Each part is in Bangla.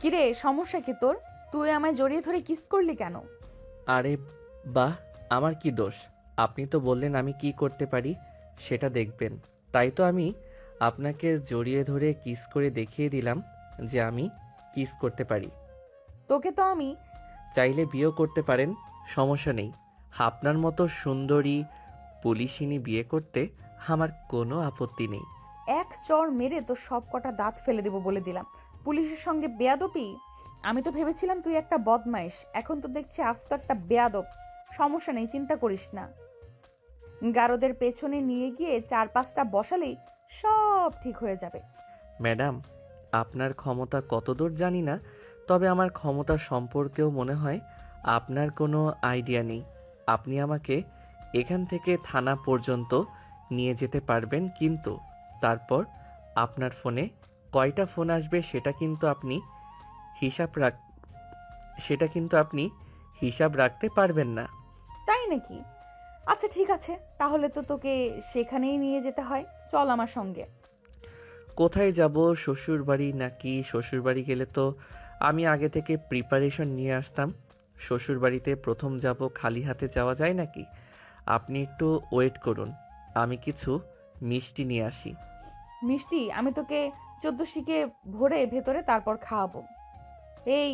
কিরে, সমস্যা কি তোর? তুই আমায় জড়িয়ে ধরে কিস করলি কেন? আরে বাহ, আমার কি দোষ? আপনি তো বললেন আমি কি করতে পারি সেটা দেখবেন, তাই তো আমি আপনাকে জড়িয়ে ধরে কিস করে দেখিয়ে দিলাম যে আমি কিস করতে পারি। তোকে তো আমি চাইলে বিয়েও করতে পারেন, সমস্যা নেই। আপনার মতো সুন্দরী পুলিশিনী বিয়ে করতে আমার কোনো আপত্তি নেই। এক চড় মেরে তোর সব কটা দাঁত ফেলে দেবো বলে দিলাম। পুলিশের সঙ্গে বেয়াদবি? আমি তো ভেবেছিলাম তুই একটা বদমাইশ, এখন তো দেখছি আস্ত একটা বেয়াদব। সমস্যা নেই, চিন্তা করিস না। গারদের পেছনে নিয়ে গিয়ে 4-5টা বসালেই সব ঠিক হয়ে যাবে। ম্যাডাম, আপনার ক্ষমতা কতদূর জানি না, তবে আমার ক্ষমতা সম্পর্কেও মনে হয় আপনার কোনো আইডিয়া নেই। আপনি আমাকে এখান থেকে থানা পর্যন্ত নিয়ে যেতে পারবেন, কিন্তু তারপর আপনার ফোনে কয়টা ফোন আসবে হিসাব রাখ সেটা কিন্তু আপনি হিসাব রাখতে পারবেন না। তাই নাকি? আচ্ছা ঠিক আছে, তাহলে তো তোকে সেখানেই নিয়ে যেতে হয়। চল আমার সঙ্গে। কোথায় যাব? শ্বশুর বাড়ি নাকি? শ্বশুর বাড়ি গেলে তো আমি আগে থেকে প্রিপারেশন নিয়ে আসতাম। শ্বশুর বাড়িতে প্রথম যাব, খালি হাতে যাওয়া যায় নাকি? আপনি একটু ওয়েট করুন, আমি কিছু মিষ্টি নিয়ে আসি। মিষ্টি? আমি তোকে 14 ভরে ভেতরে তারপর খাওয়াবো। এই,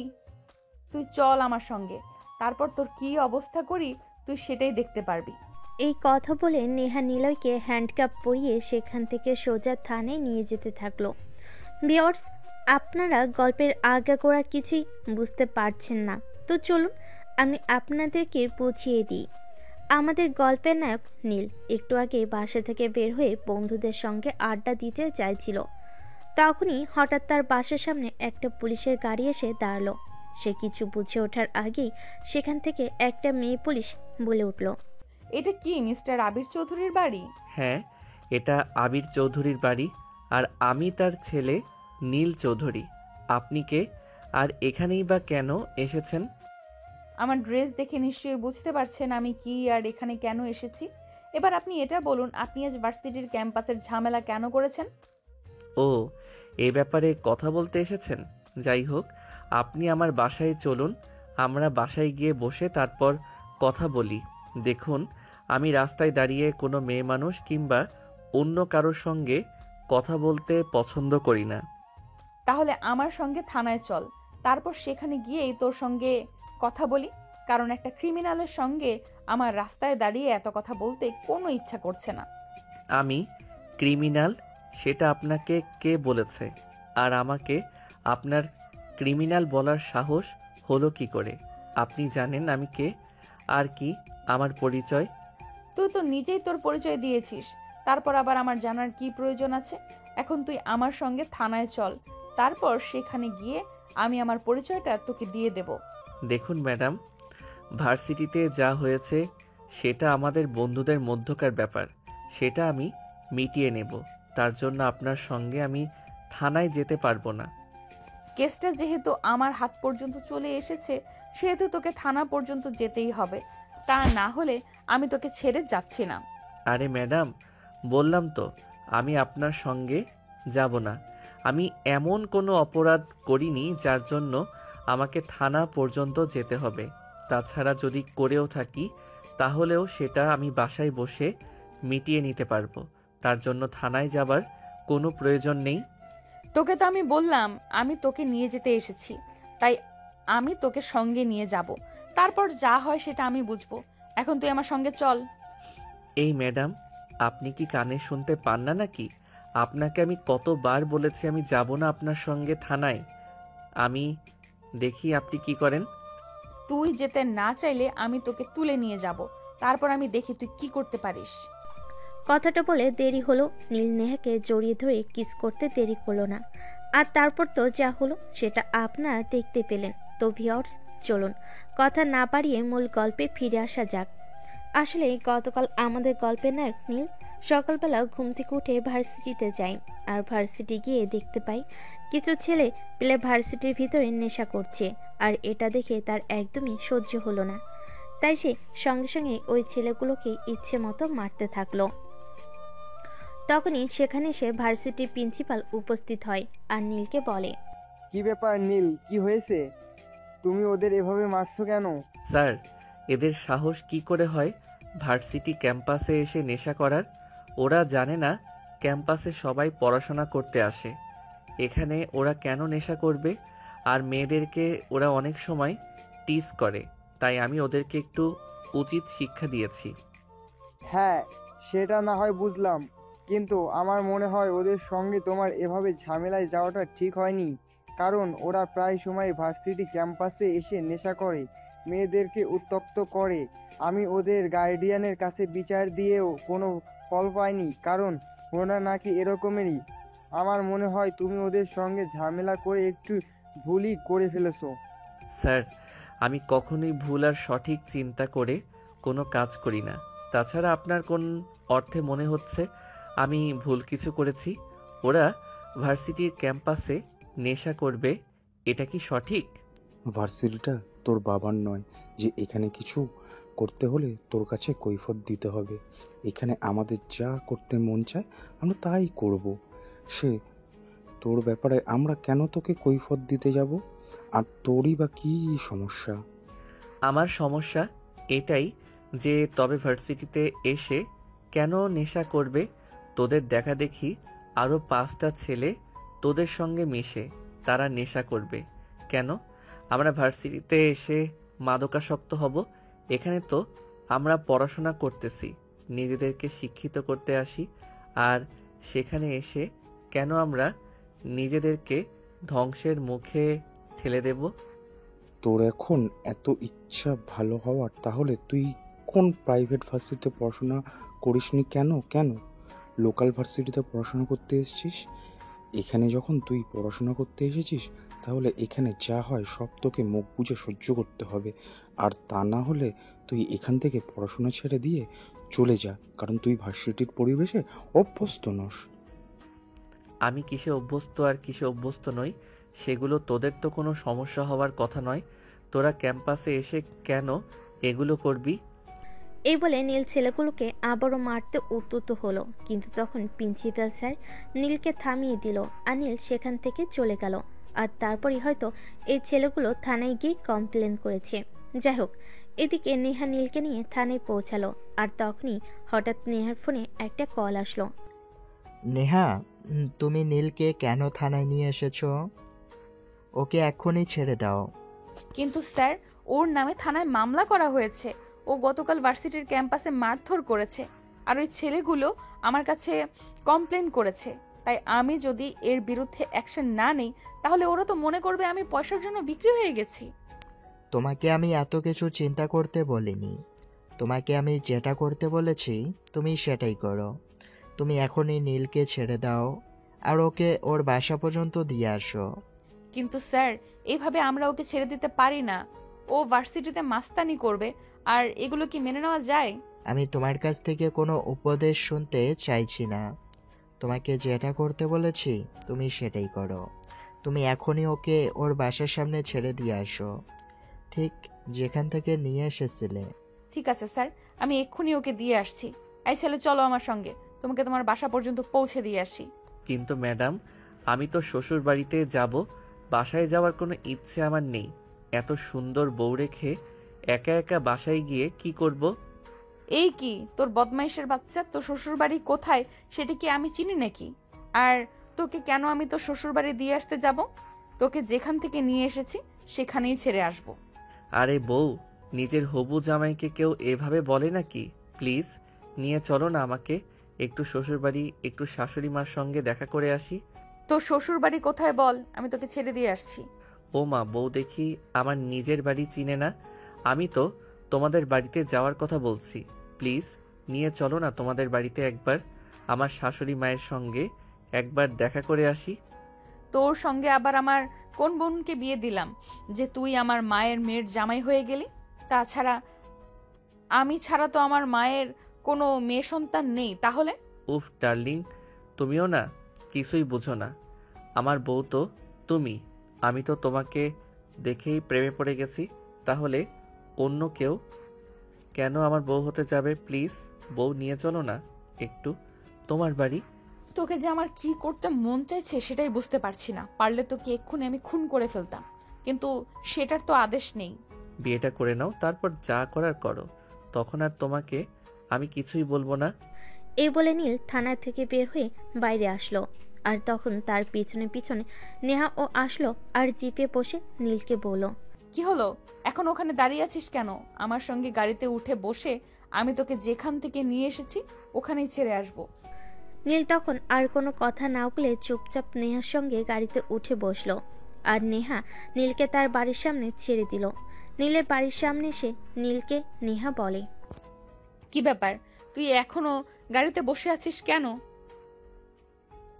তুই চল আমার সঙ্গে, তারপর তোর কি অবস্থা করি তুই সেটাই দেখতে পারবি। এই কথা বলে নেহা নিলয়কে হ্যান্ডকাপ পরিয়ে সেখান থেকে সোজা থানায় নিয়ে যেতে থাকলো। ভিউয়ার্স, আপনারা গল্পের আগাগোড়া কিছুই বুঝতে পারছেন না, তো চলুন আমি আপনাদেরকে বুঝিয়ে দিই। আমাদের গল্পের নায়ক নীল একটু আগে বাসা থেকে বের হয়ে বন্ধুদের সঙ্গে আড্ডা দিতে চাইছিল। তখনই হঠাৎ তার বাসার সামনে একটা পুলিশের গাড়ি এসে দাঁড়ালো। সে কিছু বুঝে ওঠার আগেই সেখান থেকে একটা মেয়ে পুলিশ বলে উঠল, এটা কি মিস্টার আবির চৌধুরীর বাড়ি? হ্যাঁ, এটা আবির চৌধুরীর বাড়ি, আর আমি তার ছেলে নীল চৌধুরী। আপনি কে, আর এখানেই বা কেন এসেছেন? আমার ড্রেস দেখে নিশ্চয়ই বুঝতে পারছেন আমি কি আর এখানে কেন এসেছি। এবার আপনি এটা বলুন, আপনি আজ ভার্সিটির ক্যাম্পাসের ঝামেলা কেন করেছেন? ও, এ ব্যাপারে কথা বলতে এসেছেন? যাই হোক, আপনি আমার বাসায় চলুন, আমরা বাসায় গিয়ে বসে তারপর কথা বলি। দেখুন, আমি রাস্তায় দাঁড়িয়ে কোনো মেয়ে মানুষ কিংবা অন্য কারোর সঙ্গে কথা বলতে পছন্দ করি না। তাহলে আমার সঙ্গে থানায় চল, তারপর সেখানে গিয়েই তোর সঙ্গে কথা বলি। কারণ একটা ক্রিমিনালের সঙ্গে আমার রাস্তায় দাঁড়িয়ে এত কথা বলতে কোনো ইচ্ছা করছে না। আমি ক্রিমিনাল সেটা আপনাকে কে বলেছে? আর আমাকে আপনার ক্রিমিনাল বলার সাহস হলো কি করে? আপনি জানেন আমি কে? আর কি আমার পরিচয়? তুই তো নিজেই তোর পরিচয় দিয়েছিস, তারপর আবার আমার জানার কি প্রয়োজন আছে? এখন তুই আমার সঙ্গে থানায় চল, তারপর সেখানে গিয়ে আমি আমার পরিচয়টা তোকে দিয়ে দেব। দেখুন ম্যাডাম, ভার্সিটিতে যা হয়েছে সেটা আমাদের বন্ধুদের মধ্যকার ব্যাপার, সেটা আমি মিটিয়ে নেব। তার জন্য আপনার সঙ্গে আমি থানায় যেতে পারবো না। কেসটা যেহেতু আমার হাত পর্যন্ত চলে এসেছে, সেহেতু তোকে থানা পর্যন্ত যেতেই হবে। তা না হলে আমি তোকে ছেড়ে যাচ্ছি না। আরে ম্যাডাম, বললাম তো আমি আপনার সঙ্গে যাব না। আমি এমন কোনো অপরাধ করিনি যার জন্য আমাকে থানা পর্যন্ত যেতে হবে। তাছাড়া যদি করেও থাকি তাহলেও সেটা আমি বাসায় বসে মিটিয়ে নিতে পারবো। তার জন্য থানায় যাবার কোনো প্রয়োজন নেই। তোকে তো আমি বললাম আমি তোকে নিয়ে যেতে এসেছি, তাই আমি তোকে সঙ্গে নিয়ে যাব। তারপর যা হয় সেটা আমি বুঝবো। এখন তুই আমার সঙ্গে চল। এই ম্যাডাম, আপনি কি কানে শুনতে পান না নাকি? আপনাকে আমি কতবার বলেছি আমি যাব না আপনার সঙ্গে থানায়। আমি দেখি আপনি কি করেন। তুই যেতে না চাইলে আমি তোকে তুলে নিয়ে যাব, তারপর আমি দেখি তুই কি করতে পারিস। কথাটা বলে দেরি হলো। নীল নেহাকে জড়িয়ে ধরে কিস করতে দেরি হলো না। আর তারপর তো যা হলো সেটা আপনারা দেখতে পেলেন। তো ভিউয়ার্স, চলুন কথা না বাড়িয়ে মূল গল্পে ফিরে আসা যাক। আসলে গতকাল আমাদের গল্পের নায়ক নীল সকালবেলা ঘুম থেকে উঠে ভার্সিটিতে যায়। আর ভার্সিটি গিয়ে দেখতে পাই কিছু ছেলে পেলে ভার্সিটির ভিতরে নেশা করছে। আর এটা দেখে তার একদমই সহ্য হলো না, তাই সে সঙ্গে সঙ্গে ওই ছেলেগুলোকে ইচ্ছে মতো মারতে থাকলো। তখনই সেখানে এসে ভার্সিটির প্রিন্সিপাল উপস্থিত হয় আর নীলকে বলে, কি ব্যাপার নীল, কি হয়েছে? তুমি ওদের এভাবে মারছো কেন? স্যার, এদের সাহস কি করে হয় ভার্সিটি ক্যাম্পাসে এসে নেশা করার? ওরা জানে না ক্যাম্পাসে সবাই পড়াশোনা করতে আসে। এখানে ওরা কেন নেশা করবে? আর মেয়েদেরকে ওরা অনেক সময় টিজ করে, তাই আমি ওদেরকে একটু উচিত শিক্ষা দিয়েছি। হ্যাঁ, সেটা না হয় বুঝলাম, কিন্তু আমার মনে হয় ওদের সঙ্গে তোমার এভাবে ঝামেলায় যাওয়াটা ঠিক হয়নি। কারণ ওরা প্রায় সময় ভার্সিটি ক্যাম্পাসে এসে নেশা করে, মেয়েদেরকে উত্ত্যক্ত করে। আমি ওদের গার্ডিয়ানের কাছে বিচার দিয়েও কোনো ফল পাইনি, কারণ ওরা নাকি এরকমেরই। আমার মনে হয় তুমি ওদের সঙ্গে ঝামেলা করে একটু ভুলই করে ফেলেছো। স্যার, আমি কখনোই ভুল আর সঠিক চিন্তা করে কোনো কাজ করি না। তাছাড়া আপনার কোন অর্থে মনে হচ্ছে আমি ভুল কিছু করেছি? ওরা ভার্সিটির ক্যাম্পাসে নেশা করবে, এটা কি সঠিক? ভার্সিটিটা তোর বাবার নয় যে এখানে কিছু করতে হলে তোর কাছে কৈফিয়ত দিতে হবে। এখানে আমাদের যা করতে মন চায় আমরা তাই করব। সে তোর ব্যাপারে আমরা কেন তোকে কৈফিয়ত দিতে যাব? আর তোরই বা কী সমস্যা? আমার সমস্যা এটাই যে তবে ভার্সিটিতে এসে কেন নেশা করবে? তোদের দেখা দেখি আরও 5টা ছেলে তোদের সঙ্গে মিশে তারা নেশা করবে কেন? আমরা ভার্সিটিতে এসে মাদকাসক্ত হব? এখানে তো আমরা পড়াশোনা করতেছি, নিজেদেরকে শিক্ষিত করতে আসি। আর সেখানে এসে কেন আমরা নিজেদেরকে ধ্বংসের মুখে ঠেলে দেব? তোর এখন এত ইচ্ছা ভালো হওয়ার, তাহলে তুই কোন প্রাইভেট ভার্সিটিতে পড়াশোনা করিসনি কেন? লোকাল ভার্সিটিতে পড়াশোনা করতে এসেছিস। এখানে যখন তুই পড়াশোনা করতে এসেছিস, তাহলে এখানে যা হয় সব তোকে মুখ বুজে সহ্য করতে হবে। আর তা না হলে তুই এখান থেকে পড়াশোনা ছেড়ে দিয়ে চলে যা, কারণ তুই ভার্সিটির পরিবেশে অভ্যস্ত নস। আমি কিসে অভ্যস্ত আর কিসে অভ্যস্ত নই সেগুলো তোদের তো কোনো সমস্যা হওয়ার কথা নয়। তোরা ক্যাম্পাসে এসে কেন এগুলো করবি? এই বলে নীল ছেলেগুলোকে আবারও মারতে উদ্যত হলো, কিন্তু তখন প্রিন্সিপাল স্যার নীলকে থামিয়ে দিল আর নীল সেখান থেকে চলে গেল। আর তারপরই হয়তো এই ছেলেগুলো থানায় গিয়ে কমপ্লেন করেছে। যাই হোক, এদিকে নেহা নীলকে নিয়ে থানায় পৌঁছালো। আর তখনই হঠাৎ নেহার ফোনে একটা কল আসলো। নেহা, তুমি নীলকে কেন থানায় নিয়ে এসেছো? ওকে এক্ষুনি ছেড়ে দাও। কিন্তু স্যার, ওর নামে থানায় মামলা করা হয়েছে। ও গতকাল ভার্সিটির ক্যাম্পাসে মারধর করেছে, আর ওই ছেলেগুলো আমার কাছে কমপ্লেন করেছে। তাই আমি যদি এর বিরুদ্ধে অ্যাকশন না নেই, তাহলে ওরা তো মনে করবে আমি পয়সার জন্য বিক্রি হয়ে গেছি। তোমাকে আমি এত কিছু চিন্তা করতে বলিনি। তোমাকে আমি যেটা করতে বলেছি তুমি সেটাই করো। তুমি এখনই নীলকে ছেড়ে দাও আর ওকে ওর বাসা পর্যন্ত দিয়ে আসো। কিন্তু স্যার, এইভাবে আমরা ওকে ছেড়ে দিতে পারি না। ও ভার্সিটিতে মাস্তানি করবে, আর এগুলো কি মেনে নেওয়া যায়? আমি তোমার কাছ থেকে কোনো উপদেশ শুনতে চাইছি না। তোমাকে যেটা করতে বলেছি তুমি সেটাই করো। তুমি এখনই ওকে ওর বাসার সামনে ছেড়ে দিয়ে আসো, ঠিক যেখান থেকে নিয়ে এসেছিলে। ঠিক আছে স্যার, আমি এক্ষুনি ওকে দিয়ে আসছি। এই ছেলে, চলো আমার সঙ্গে, তোমাকে তোমার বাসা পর্যন্ত পৌঁছে দিয়ে আসি। কিন্তু ম্যাডাম, আমি তো শ্বশুর বাড়িতে যাব, বাসায় যাওয়ার কোনো ইচ্ছে আমার নেই। এত সুন্দর বউ রেখে একা একা বাসায় গিয়ে কি করব? এই কি তোর বদমাইশের বাচ্চা, তোর শ্বশুর বাড়ি কোথায় সেটা কি আমি চিনি নাকি? আর তোকে কেন আমি তোর শ্বশুর বাড়ি দিয়ে আসতে যাব? তোকে যেখান থেকে নিয়ে এসেছি সেখানেই ছেড়ে আসব। আরে বউ, নিজের হবু জামাইকে কেউ এভাবে বলে নাকি? প্লিজ নিয়ে চলো না আমাকে একটু শ্বশুর বাড়ি, একটু শাশুড়ি মার সঙ্গে দেখা করে আসি। তোর শ্বশুর বাড়ি কোথায় বল, আমি তোকে ছেড়ে দিয়ে আসছি। ও মা, বউ দেখি আমার নিজের বাড়ি চিনে না। আমি তো তোমাদের বাড়িতে যাওয়ার কথা বলছি। প্লিজ নিয়ে চলো না তোমাদের বাড়িতে একবার, আমার শাশুড়ি মায়ের সঙ্গে একবার দেখা করে আসি। তোর সঙ্গে আবার আমার কোন বোনকে বিয়ে দিলাম যে তুই আমার মায়ের মেয়ের জামাই হয়ে গেলি? তাছাড়া আমি ছাড়া তো আমার মায়ের কোনো মেয়ে সন্তান নেই। তাহলে উফ ডার্লিং, তুমিও না কিছুই বুঝো না। আমার বউ তো তুমি। আমি তো তোমাকে দেখেই প্রেমে পড়ে গেছি। তাহলে অন্য কেউ কেন আমার বউ হতে যাবে? প্লিজ বউ নিয়ে চলো না একটু তোমার বাড়ি। তোকে যে আমার কি করতে মন চাইছে সেটাই বুঝতে পারছি না। পারলে তোকে এক্ষুনি আমি খুন করে ফেলতাম, কিন্তু সেটার তো আদেশ নেই। বিয়েটা করে নাও, তারপর যা করার করো, তখন আর তোমাকে আমি কিছুই বলবো না। এই বলে নীল থানা থেকে বের হয়ে বাইরে আসলো। আর তখন তার পিছনে পিছনে নেহা ও আসলো আর জিপে বসে নীলকে বলল, কি হলো? এখন ওখানে দাঁড়িয়ে আছিস কেন? আমার সঙ্গে গাড়িতে উঠে বসে আমি তোকে যেখান থেকে নিয়ে এসেছি ওখানেই ছেড়ে আসবো। নীল তখন আর কোনো কথা না বলে চুপচাপ নেহার সঙ্গে গাড়িতে উঠে বসলো। আর নেহা নীলকে তার বাড়ির সামনে ছেড়ে দিল। নীলের বাড়ির সামনে এসে নীলকে নেহা বলে, কি ব্যাপার, তুই এখনো গাড়িতে বসে আছিস কেন?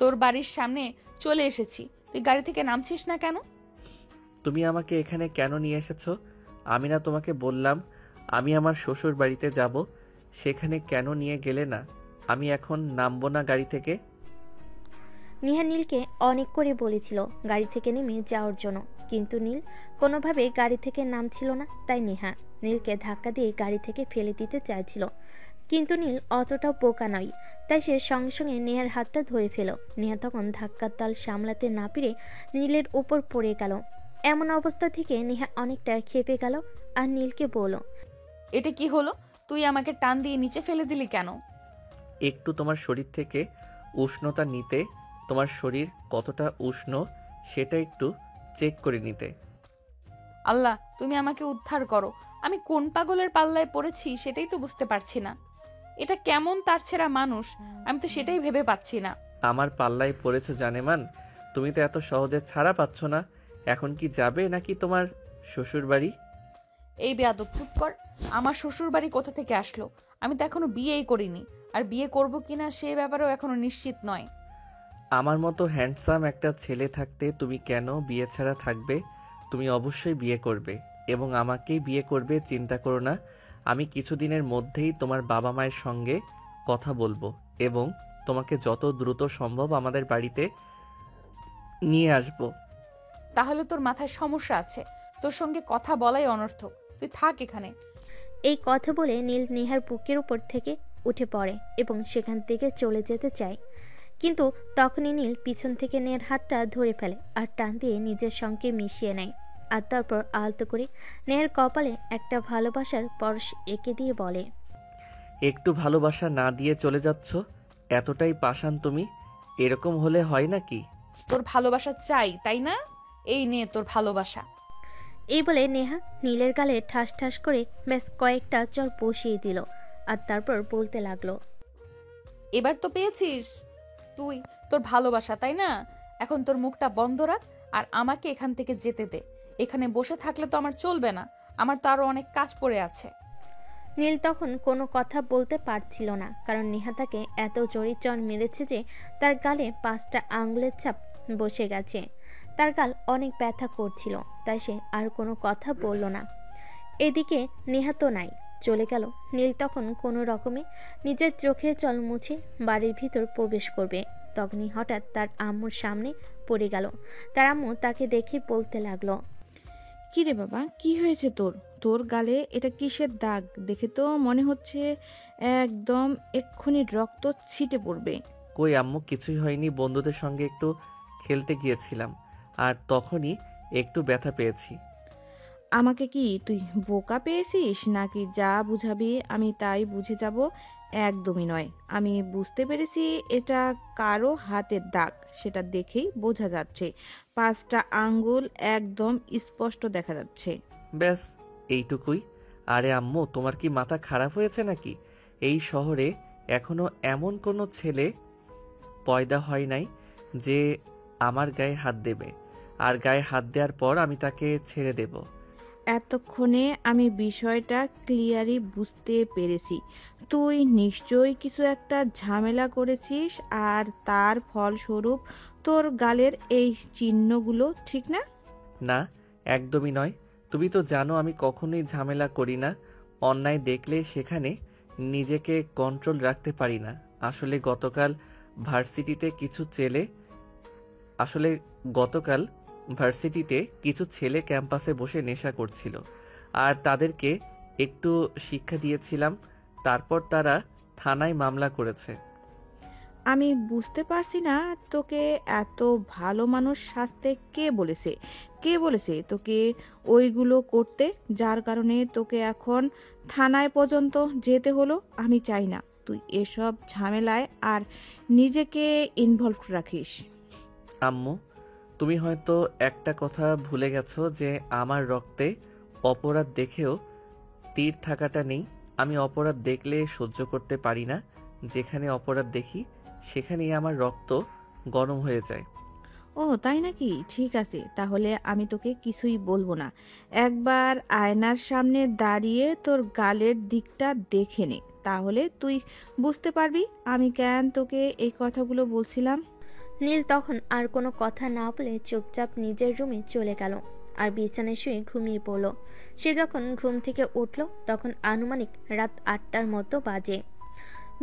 তোর বাড়ির সামনে চলে এসেছি, তুই গাড়ি থেকে নামছিস না কেন? তুমি আমাকে এখানে কেন নিয়ে এসেছো? আমি না তোমাকে বললাম আমি আমার শ্বশুর বাড়িতে যাব? সেখানে কেন নিয়ে গেলে না? আমি এখন নামবো না গাড়ি থেকে। নেহা নীলকে অনেক করে বলেছিল গাড়ি থেকে নেমে যাওয়ার জন্য, কিন্তু নীল কোনোভাবে গাড়ি থেকে নামছিল না। তাই নেহা নীলকে ধাক্কা দিয়ে গাড়ি থেকে ফেলে দিতে চাইছিল, কিন্তু নীল অতটাও বোকা নয়। তাই সে সঙ্গে সঙ্গে নেহার হাতটা ধরে ফেল। নেহা তখন ধাক্কার তাল সামলাতে না পেরে নীলের উপর পড়ে গেল। এমন অবস্থা থেকে নেহা অনেকটা খেপে গেল আর নীলকে বলল, এটা কি হলো? তুই আমাকে টান দিয়ে নিচে ফেলে দিলি কেন? একটু তোমার শরীর থেকে উষ্ণতা নিতে, তোমার শরীর কতটা উষ্ণ সেটা একটু চেক করে নিতে। আল্লাহ, তুমি আমাকে উদ্ধার করো। আমি কোন পাগলের পাল্লায় পড়েছি সেটাই তো বুঝতে পারছি না। এটা কেমন তার ছেঁড়া মানুষ, আমি তো সেটাই ভেবে পাচ্ছি না। আমার পাল্লায় পড়েছো জানেমান? তুমি তো এত সহজে ছাড়া পাচ্ছ না। এখন কি যাবে নাকি তোমার শ্বশুর বাড়ি? এই বেয়াদব, চুপ কর। আমার শ্বশুর বাড়ি কোথা থেকে আসলো? আমি তো এখনো বিয়েই করিনি, আর বিয়ে করব কিনা সে ব্যাপারেও এখনো নিশ্চিত নয়। আমার মতো হ্যান্ডসাম একটা ছেলে থাকতে তুমি কেন বিয়ে ছাড়া থাকবে? তুমি অবশ্যই বিয়ে করবে এবং আমাকেই বিয়ে করবে, চিন্তা করো না। আমি কিছুদিনের মধ্যেই তোমার বাবা মায়ের সঙ্গে কথা বলবো এবং তোমাকে যত দ্রুত সম্ভব আমাদের বাড়িতে নিয়ে আসবো। তাহলে তোর মাথায় সমস্যা আছে, তোর সঙ্গে কথা বলাই অনর্থক। তুই থাক এখানে। এই কথা বলে নীল নেহার বুকের উপর থেকে উঠে পড়ে এবং সেখান থেকে চলে যেতে চায়। কিন্তু তখনই নীল পিছন থেকে নেহার হাতটা ধরে ফেলে আর টান দিয়ে নিজের সঙ্গে মিশিয়ে নেয়। আর তারপর আলতো করে নেহার কপালে একটা ভালোবাসার পরশ এঁকে দিয়ে বলে, একটু ভালোবাসা না দিয়ে চলে যাচ্ছ? এতটাই পাষাণ তুমি? এরকম হলে হয় নাকি? তোর ভালোবাসা চাই, তাই না? এই নে তোর ভালোবাসা। এই বলে নেহা নীলের গালে ঠাস ঠাস করে ব্যাস কয়েকটা চর বসিয়ে দিল। আর তারপর বলতে লাগলো, এবার তো পেয়েছিস তুই তোর ভালোবাসা, তাই না? এখন তোর মুখটা বন্ধ রাখ আর আমাকে এখান থেকে যেতে দে। এখানে বসে থাকলে তো আমার চলবে না, আমার তো আরো অনেক কাজ পড়ে আছে। নীল তখন কোনো কথা বলতে পারছিল না, কারণ নেহা তাকে এত জোরে চড় মেরেছে যে তার গালে 5টা আঙুলের ছাপ বসে গেছে। তার গাল অনেক ব্যথা করছিল, তাই সে আর কোনো কথা বলল না। এদিকে নেহা তো নাই, চলে গেল। নীল তখন কোনো রকমে নিজের চোখের জল মুছে বাড়ির ভিতর প্রবেশ করবে, তখনই হঠাৎ তার আম্মুর সামনে পড়ে গেল। তার আম্মু তাকে দেখে বলতে লাগলো, কি রে বাবা, কি হয়েছে তোর? তোর গালে এটা কিসের দাগ? দেখে তো মনে হচ্ছে একদম এক্ষুনি রক্ত ছিটে পড়বে। কই আম্মু, কিছুই হয়নি। বন্ধুদের সঙ্গে একটু খেলতে গিয়েছিলাম আর তখনই একটু ব্যথা পেয়েছি। আমাকে কি তুই বোকা পেয়েছিস নাকি যা বুঝাবি আমি তাই বুঝে যাব? একদমই নয়, আমি বুঝতে পেরেছি এটা কারো হাতের দাগ, সেটা দেখেই বোঝা যাচ্ছে। 5টা আঙ্গুল একদম স্পষ্ট দেখা যাচ্ছে। ব্যাস এইটুকুই। আরে আম্মু, তোমার কি মাথা খারাপ হয়েছে নাকি? এই শহরে এখনো এমন কোনো ছেলে পয়দা হয় নাই যে আমার গায়ে হাত দেবে, আর গায়ে হাত দেওয়ার পর আমি তাকে ছেড়ে দেব। এতক্ষণে আমি বিষয়টা ক্লিয়ারই বুঝতে পেরেছি। তুই নিশ্চয়ই কিছু একটা ঝামেলা করেছিস আর তার ফলস্বরূপ তোর গালের এই চিহ্নগুলো, ঠিক না? না, একদমই নয়। তুমি তো জানো আমি কখনোই ঝামেলা করি না। অন্যায় দেখলে সেখানে নিজেকে কন্ট্রোল রাখতে পারি না। আসলে গতকাল ভার্সিটিতে কিছু ছেলে ক্যাম্পাসে বসে নেশা করছিল আর তাদেরকে একটু শিক্ষা দিয়েছিলাম। তারপর তারা থানায় মামলা করেছে। আমি বুঝতে পারছি না তোকে এত ভালো মানুষ সাজতে কে বলেছে তোকে ওইগুলো করতে, যার কারণে তোকে এখন থানায় পর্যন্ত যেতে হলো। আমি চাই না তুই এসব ঝামেলায় আর নিজেকে ইনভলভ রাখিস। আম্মু, তুমি হয়তো একটা কথা ভুলে গেছো যে আমার রক্তে অপরাধ দেখেও তীর থাকাটা নেই। আমি অপরাধ দেখলে সহ্য করতে পারি না। যেখানে অপরাধ দেখি সেখানেই আমার রক্ত গরম হয়ে যায়। ও তাই নাকি? ঠিক আছে, তাহলে আমি তোকে কিছুই বলবো না। একবার আয়নার সামনে দাঁড়িয়ে তোর গালের দিকটা দেখে নে, তাহলে তুই বুঝতে পারবি আমি কেন তোকে এই কথাগুলো বলছিলাম। নীল তখন আর কোনো কথা না বলে চুপচাপ নিজের রুমে চলে গেল আর বিছানায় শুয়ে ঘুমিয়ে পড়ল। সে যখন ঘুম থেকে উঠল তখন আনুমানিক রাত 8টার মতো বাজে।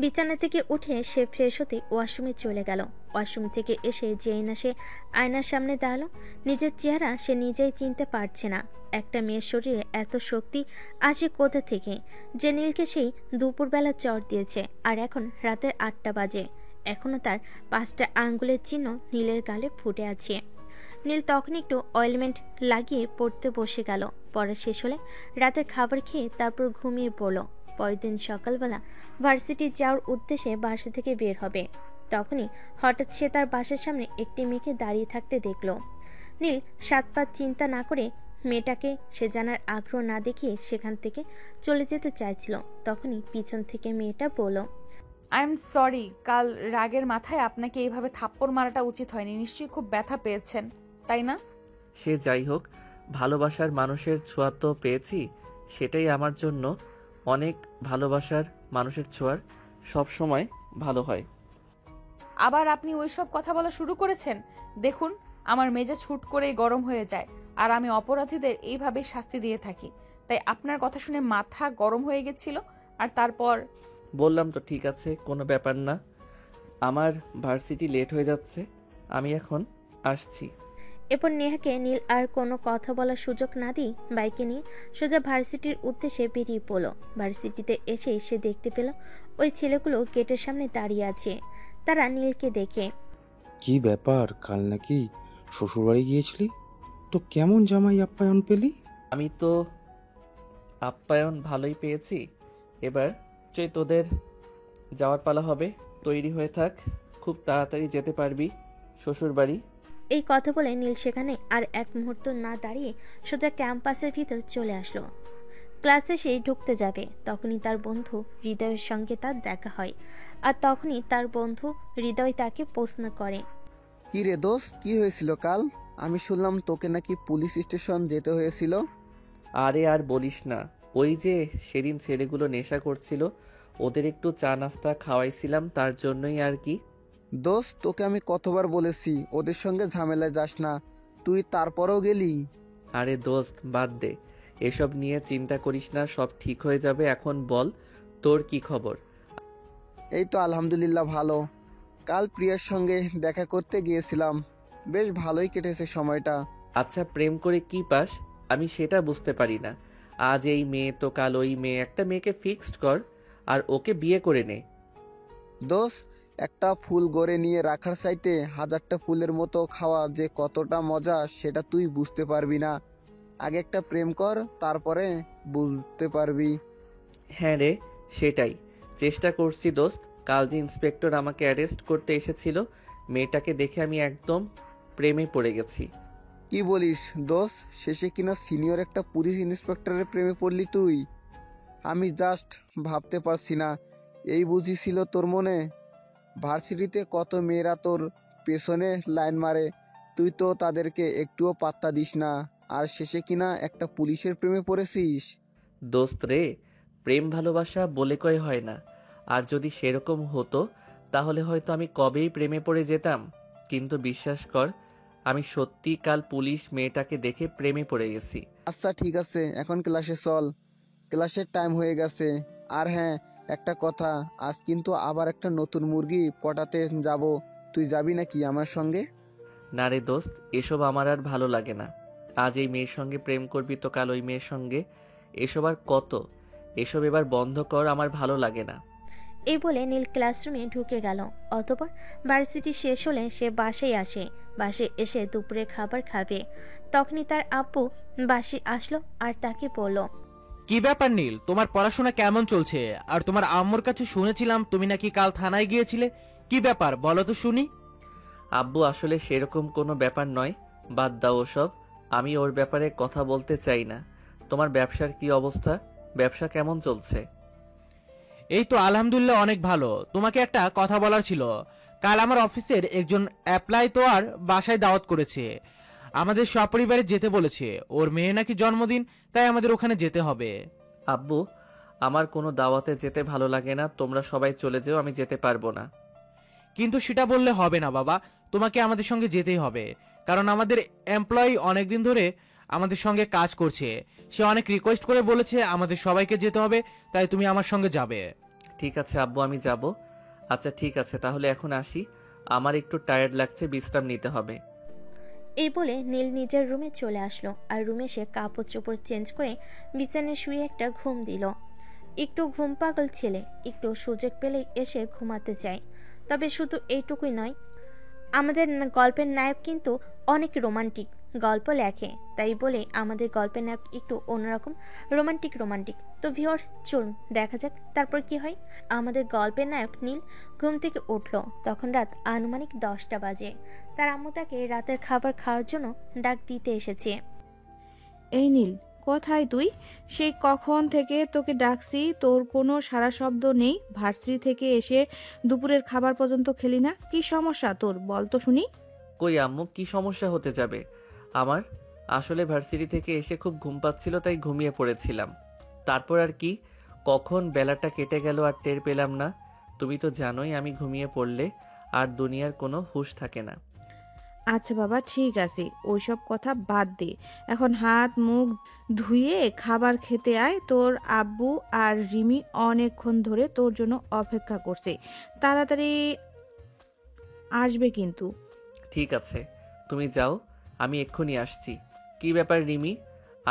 বিছানা থেকে উঠে সে ফ্রেশ হতে ওয়াশরুমে চলে গেল। ওয়াশরুম থেকে এসে যেই না সে আয়নার সামনে দাঁড়ালো, নিজের চেহারা সে নিজেই চিনতে পারছে না। একটা মেয়ের শরীরে এত শক্তি আসে কোথা থেকে, যে নীলকে সেই দুপুরবেলা চড় দিয়েছে আর এখন রাতের 8টা বাজে। এখনো তার 5টা আঙ্গুলের চিহ্ন নীলের গালে ফুটে আছে। নীল তখন একটু অয়েলমেন্ট লাগিয়ে পড়তে বসে গেল। পড়া শেষ হলে রাতের খাবার খেয়ে তারপর ঘুমিয়ে পড়ল। পরের দিন সকালবেলা ভার্সিটি যাওয়ার উদ্দেশ্যে বাসা থেকে বের হবে। তখনই হঠাৎ সে তার বাসার সামনে একটি মেয়েকে দাঁড়িয়ে থাকতে দেখল। নীল 7 পাঁচ চিন্তা না করে মেয়েটাকে সে জানার আগ্রহ না দেখিয়ে সেখান থেকে চলে যেতে চাইছিল। তখনই পিছন থেকে মেয়েটা বলল, আই এম সরি, কাল রাগের মাথায় আপনাকে এইভাবে থাপ্পড় মারাটা উচিত হয়নি। নিশ্চয়ই খুব ব্যথা পেয়েছেন, তাই না? সে যাই হোক, ভালোবাসার মানুষের ছোঁয়া তো পেয়েছি, সেটাই আমার জন্য অনেক। ভালোবাসার মানুষের ছোঁয়ার সব সময় ভালো হয়। আবার আপনি ওইসব কথা বলা শুরু করেছেন। দেখুন, আমার মেজাজ হুট করেই গরম হয়ে যায়, আর আমি অপরাধীদের এইভাবেই শাস্তি দিয়ে থাকি। তাই আপনার কথা শুনে মাথা গরম হয়ে গেছিল। আর তারপর বললাম তো ঠিক আছে, কোনো ব্যাপার না। আমার ভার্সিটি লেট হয়ে যাচ্ছে, আমি এখন আসছি। এরপর নেহাকে নীল আর কোনো কথা বলার সুযোগ না দিয়ে বাইকে নিয়ে সোজা ভার্সিটির উদ্দেশ্যে বেরিয়ে পড়ল। ভার্সিটিতে এসেই সে দেখতে পেল ওই ছেলেগুলো গেটের সামনে দাঁড়িয়ে আছে। তারা নীলকে দেখে, কি ব্যাপার, কাল নাকি শ্বশুরবাড়ি গিয়েছিলি? তো কেমন জামাই আপ্যায়ন পেলি? আমি তো আপ্যায়ন ভালোই পেয়েছি। এবার তোদের যাওয়ার পালা হবে, তৈরি হয়ে থাক, খুব তাড়াতাড়ি যেতে পারবি শ্বশুর বাড়ি। এই কথা বলে নীল সেখানে আর এক মুহূর্ত না দাঁড়িয়ে সোজা ক্যাম্পাসের ভিতর চলে আসলো। ক্লাসে সে ঢুকতে যাবে, তখনই তার বন্ধু হৃদয়ের সঙ্গে তার দেখা হয়। আর তখনই তার বন্ধু হৃদয় তাকে প্রশ্ন করে, কি রে দোস্ত, কি হয়েছিল কাল? আমি শুনলাম তোকে নাকি পুলিশ স্টেশন যেতে হয়েছিল। আরে আর বলিস না, ওই যে সেদিন ছেলেগুলো নেশা করছিল, ওদের একটু চা নাস্তা খাওয়াইছিলাম, তার জন্যই আর কি। দোস্ত, তোকে আমি কতবার বলেছি ওদের সঙ্গে ঝামেলায় যাস না, তুই তারপরেও গেলি। আরে দোস্ত বাদ দে, এসব নিয়ে চিন্তা করিস না, সব ঠিক হয়ে যাবে। এখন বল, তোর কি খবর? এই তো আলহামদুলিল্লাহ ভালো। কাল প্রিয়ার সঙ্গে দেখা করতে গিয়েছিলাম, বেশ ভালোই কেটেছে সময়টা। আচ্ছা, প্রেম করে কি পাস আমি সেটা বুঝতে পারি না। আজ এই মেয়ে তো কাল ওই মেয়ে, একটা মেয়েকে ফিক্সড কর আর ওকে বিয়ে করে নে। দোস্ত, একটা ফুল গড়ে নিয়ে রাখার চাইতে 1000টা ফুলের মতো খাওয়া যে কতটা মজা সেটা তুই বুঝতে পারবি না। আগে একটা প্রেম কর, তারপরে বুঝতে পারবি। হ্যাঁ রে, সেটাই চেষ্টা করছি দোস্ত। কাল যে ইন্সপেক্টর আমাকে অ্যারেস্ট করতে এসেছিল, মেয়েটাকে দেখে আমি একদম প্রেমে পড়ে গেছি। কি বলিস দোস্ত, শেষে কিনা সিনিয়র একটা পুলিশ ইন্সপেক্টরের প্রেমে পড়লি তুই? আমি জাস্ট ভাবতে পারছি না, এই বুঝি ছিল তোর মনে? ভার্সিটিতে কত মেয়েরা তোর পেছনে লাইন মারে, তুই তো তাদেরকে একটুও পাত্তা দিস না, আর শেষে কিনা একটা পুলিশের প্রেমে পড়েছিস। দোস্ত রে, প্রেম ভালোবাসা বলে কয় হয় না। আর যদি সেরকম হতো তাহলে হয়তো আমি কবেই প্রেমে পড়ে যেতাম। কিন্তু বিশ্বাস কর, আমি সত্যি কাল পুলিশ মেয়েটাকে দেখে প্রেমে পড়ে গেছি। আচ্ছা ঠিক আছে, এখন ক্লাসে চল, ক্লাসের টাইম হয়ে গেছে। আর হ্যাঁ, একটা কথা, আজ কিন্তু আবার একটা নতুন মুরগি পটাতে যাব, তুই যাবি নাকি আমার সঙ্গে? না রে দোস্ত, এসব আমার আর ভালো লাগে না। আজ এই মেয়ের সঙ্গে প্রেম করবি তো কাল ওই মেয়ের সঙ্গে, এসব আর কত? এসব এবার বন্ধ কর, আমার ভালো লাগে না। এই বলে নীল ক্লাসরুমে ঢুকে গেল। অতঃপর ভার্সিটি শেষ হলে সে বাসায় আসে। বাসে এসে দুপুরে খাবার খাবে। তখনই তার আব্বু বাসে আসলো আর তাকে বলল, কি ব্যাপার নীল, তোমার পড়াশোনা কেমন চলছে? আর তোমার আম্মুর কাছে শুনেছিলাম তুমি নাকি কাল থানায় গিয়েছিলে, কি ব্যাপার বলো তো শুনি। আব্বু আসলে সেরকম কোনো ব্যাপার নয়, বাদ দাও ওসব। আমি ওর ব্যাপারে কথা বলতে চাই না। তোমার ব্যবসার কি অবস্থা? ব্যবসা কেমন চলছে? এই তো আলহামদুলিল্লাহ অনেক ভালো। তোমাকে একটা কথা বলার ছিল। কাল আমার অফিসের একজন অ্যাপ্লাই তো আর বাসায় দাওয়াত করেছে, আমাদের সপরিবারে যেতে বলেছে। ওর মেয়ে নাকি জন্মদিন, তাই আমাদের ওখানে যেতে হবে। আব্বু, আমার কোনো দাওয়াতে যেতে ভালো লাগে না। তোমরা সবাই চলে যেও, আমি যেতে পারবো না। কিন্তু সেটা বললে হবে না বাবা, তোমাকে আমাদের সঙ্গে যেতেই হবে। কারণ আমাদের এমপ্লয়ি অনেকদিন ধরে আমাদের সঙ্গে কাজ করছে, সে অনেক রিকোয়েস্ট করে বলেছে আমাদের সবাইকে যেতে হবে, তাই তুমি আমার সঙ্গে যাবে। ঠিক আছে আব্বু, আমি যাব। আচ্ছা ঠিক আছে, তাহলে এখন আসি। আমার একটু টায়ার্ড লাগছে, বিশ্রাম নিতে হবে। এই বলে নীল নিজের রুমে চলে আসলো আর রুমে সে কাপড় চোপড় চেঞ্জ করে বিছানায় শুয়ে একটা ঘুম দিল। একটু ঘুম পাগল ছেলে, একটু সুযোগ পেলেই এসে ঘুমাতে চায়। তবে শুধু এইটুকুই নয়, আমাদের গল্পের নায়ক কিন্তু অনেক রোমান্টিক গল্প লেখে, তাই বলে আমাদের গল্পের নায়ক একটু অন্যরকম রোমান্টিক। তো ভিউয়ার্স, চলুন দেখা যাক তারপর কি হয়। আমাদের গল্পের নায়ক নীল ঘুম থেকে উঠল। তখন রাত আনুমানিক 10টা বাজে। তার আম্মু তাকে রাতের খাবার খাওয়ার জন্য ডাক দিতে এসেছে। এই নীল, কোথায় তুই? সেই কখন থেকে তোকে ডাকছি, তোর কোনো সাড়া শব্দ নেই। ভার্সিটি থেকে এসে দুপুরের খাবার পর্যন্ত খেলি না। কি সমস্যা তোর, বল তো শুনি। কই আম্মু, কি সমস্যা হতে যাবে আমার? আসলে ভার্সিটি থেকে এসে খুব ঘুম পাচ্ছিল, তাই ঘুমিয়ে পড়েছিলাম। তারপর আর কি, কখন বেলাটা কেটে গেল আর টের পেলাম না। তুমি তো জানোই আমি ঘুমিয়ে পড়লে আর দুনিয়ার কোনো হুঁশ থাকে না। আচ্ছা বাবা, ঠিক আছে, ওইসব কথা বাদ দে। এখন হাত মুখ ধুয়ে খাবার খেতে আয়। তোর আব্বু আর রিমি অনেকক্ষণ ধরে তোর জন্য অপেক্ষা করছে, তাড়াতাড়ি আসবে কিন্তু। ঠিক আছে, তুমি যাও, আমি এক্ষুনি আসছি। কি ব্যাপার রিমি,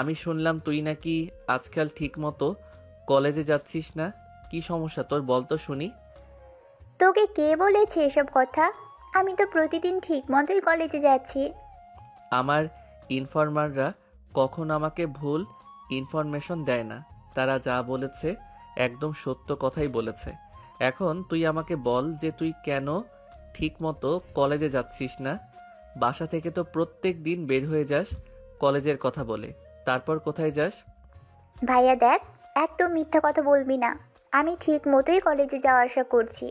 আমি শুনলাম তুই নাকি আজকাল ঠিক মতো কলেজে যাচ্ছিস না। কি সমস্যা তোর, বল তো শুনি। তোকে কে বলেছে এসব কথা? আমি তো প্রতিদিন ঠিক মতোই কলেজে যাচ্ছি। আমার ইনফরমাররা কখনো আমাকে ভুল ইনফরমেশন দেয় না। তারা যা বলেছে একদম সত্য কথাই বলেছে। এখন তুই আমাকে বল যে তুই কেন ঠিক মতো কলেজে যাচ্ছিস না। বাসা থেকে তো প্রত্যেক দিন বের হয়ে যাস কলেজের কথা বলে, তারপর কোথায় যাস? ভাইয়া দেখ, একদম মিথ্যা কথা বলবি না। আমি ঠিক মতোই কলেজে যাওয়া আসা করছি।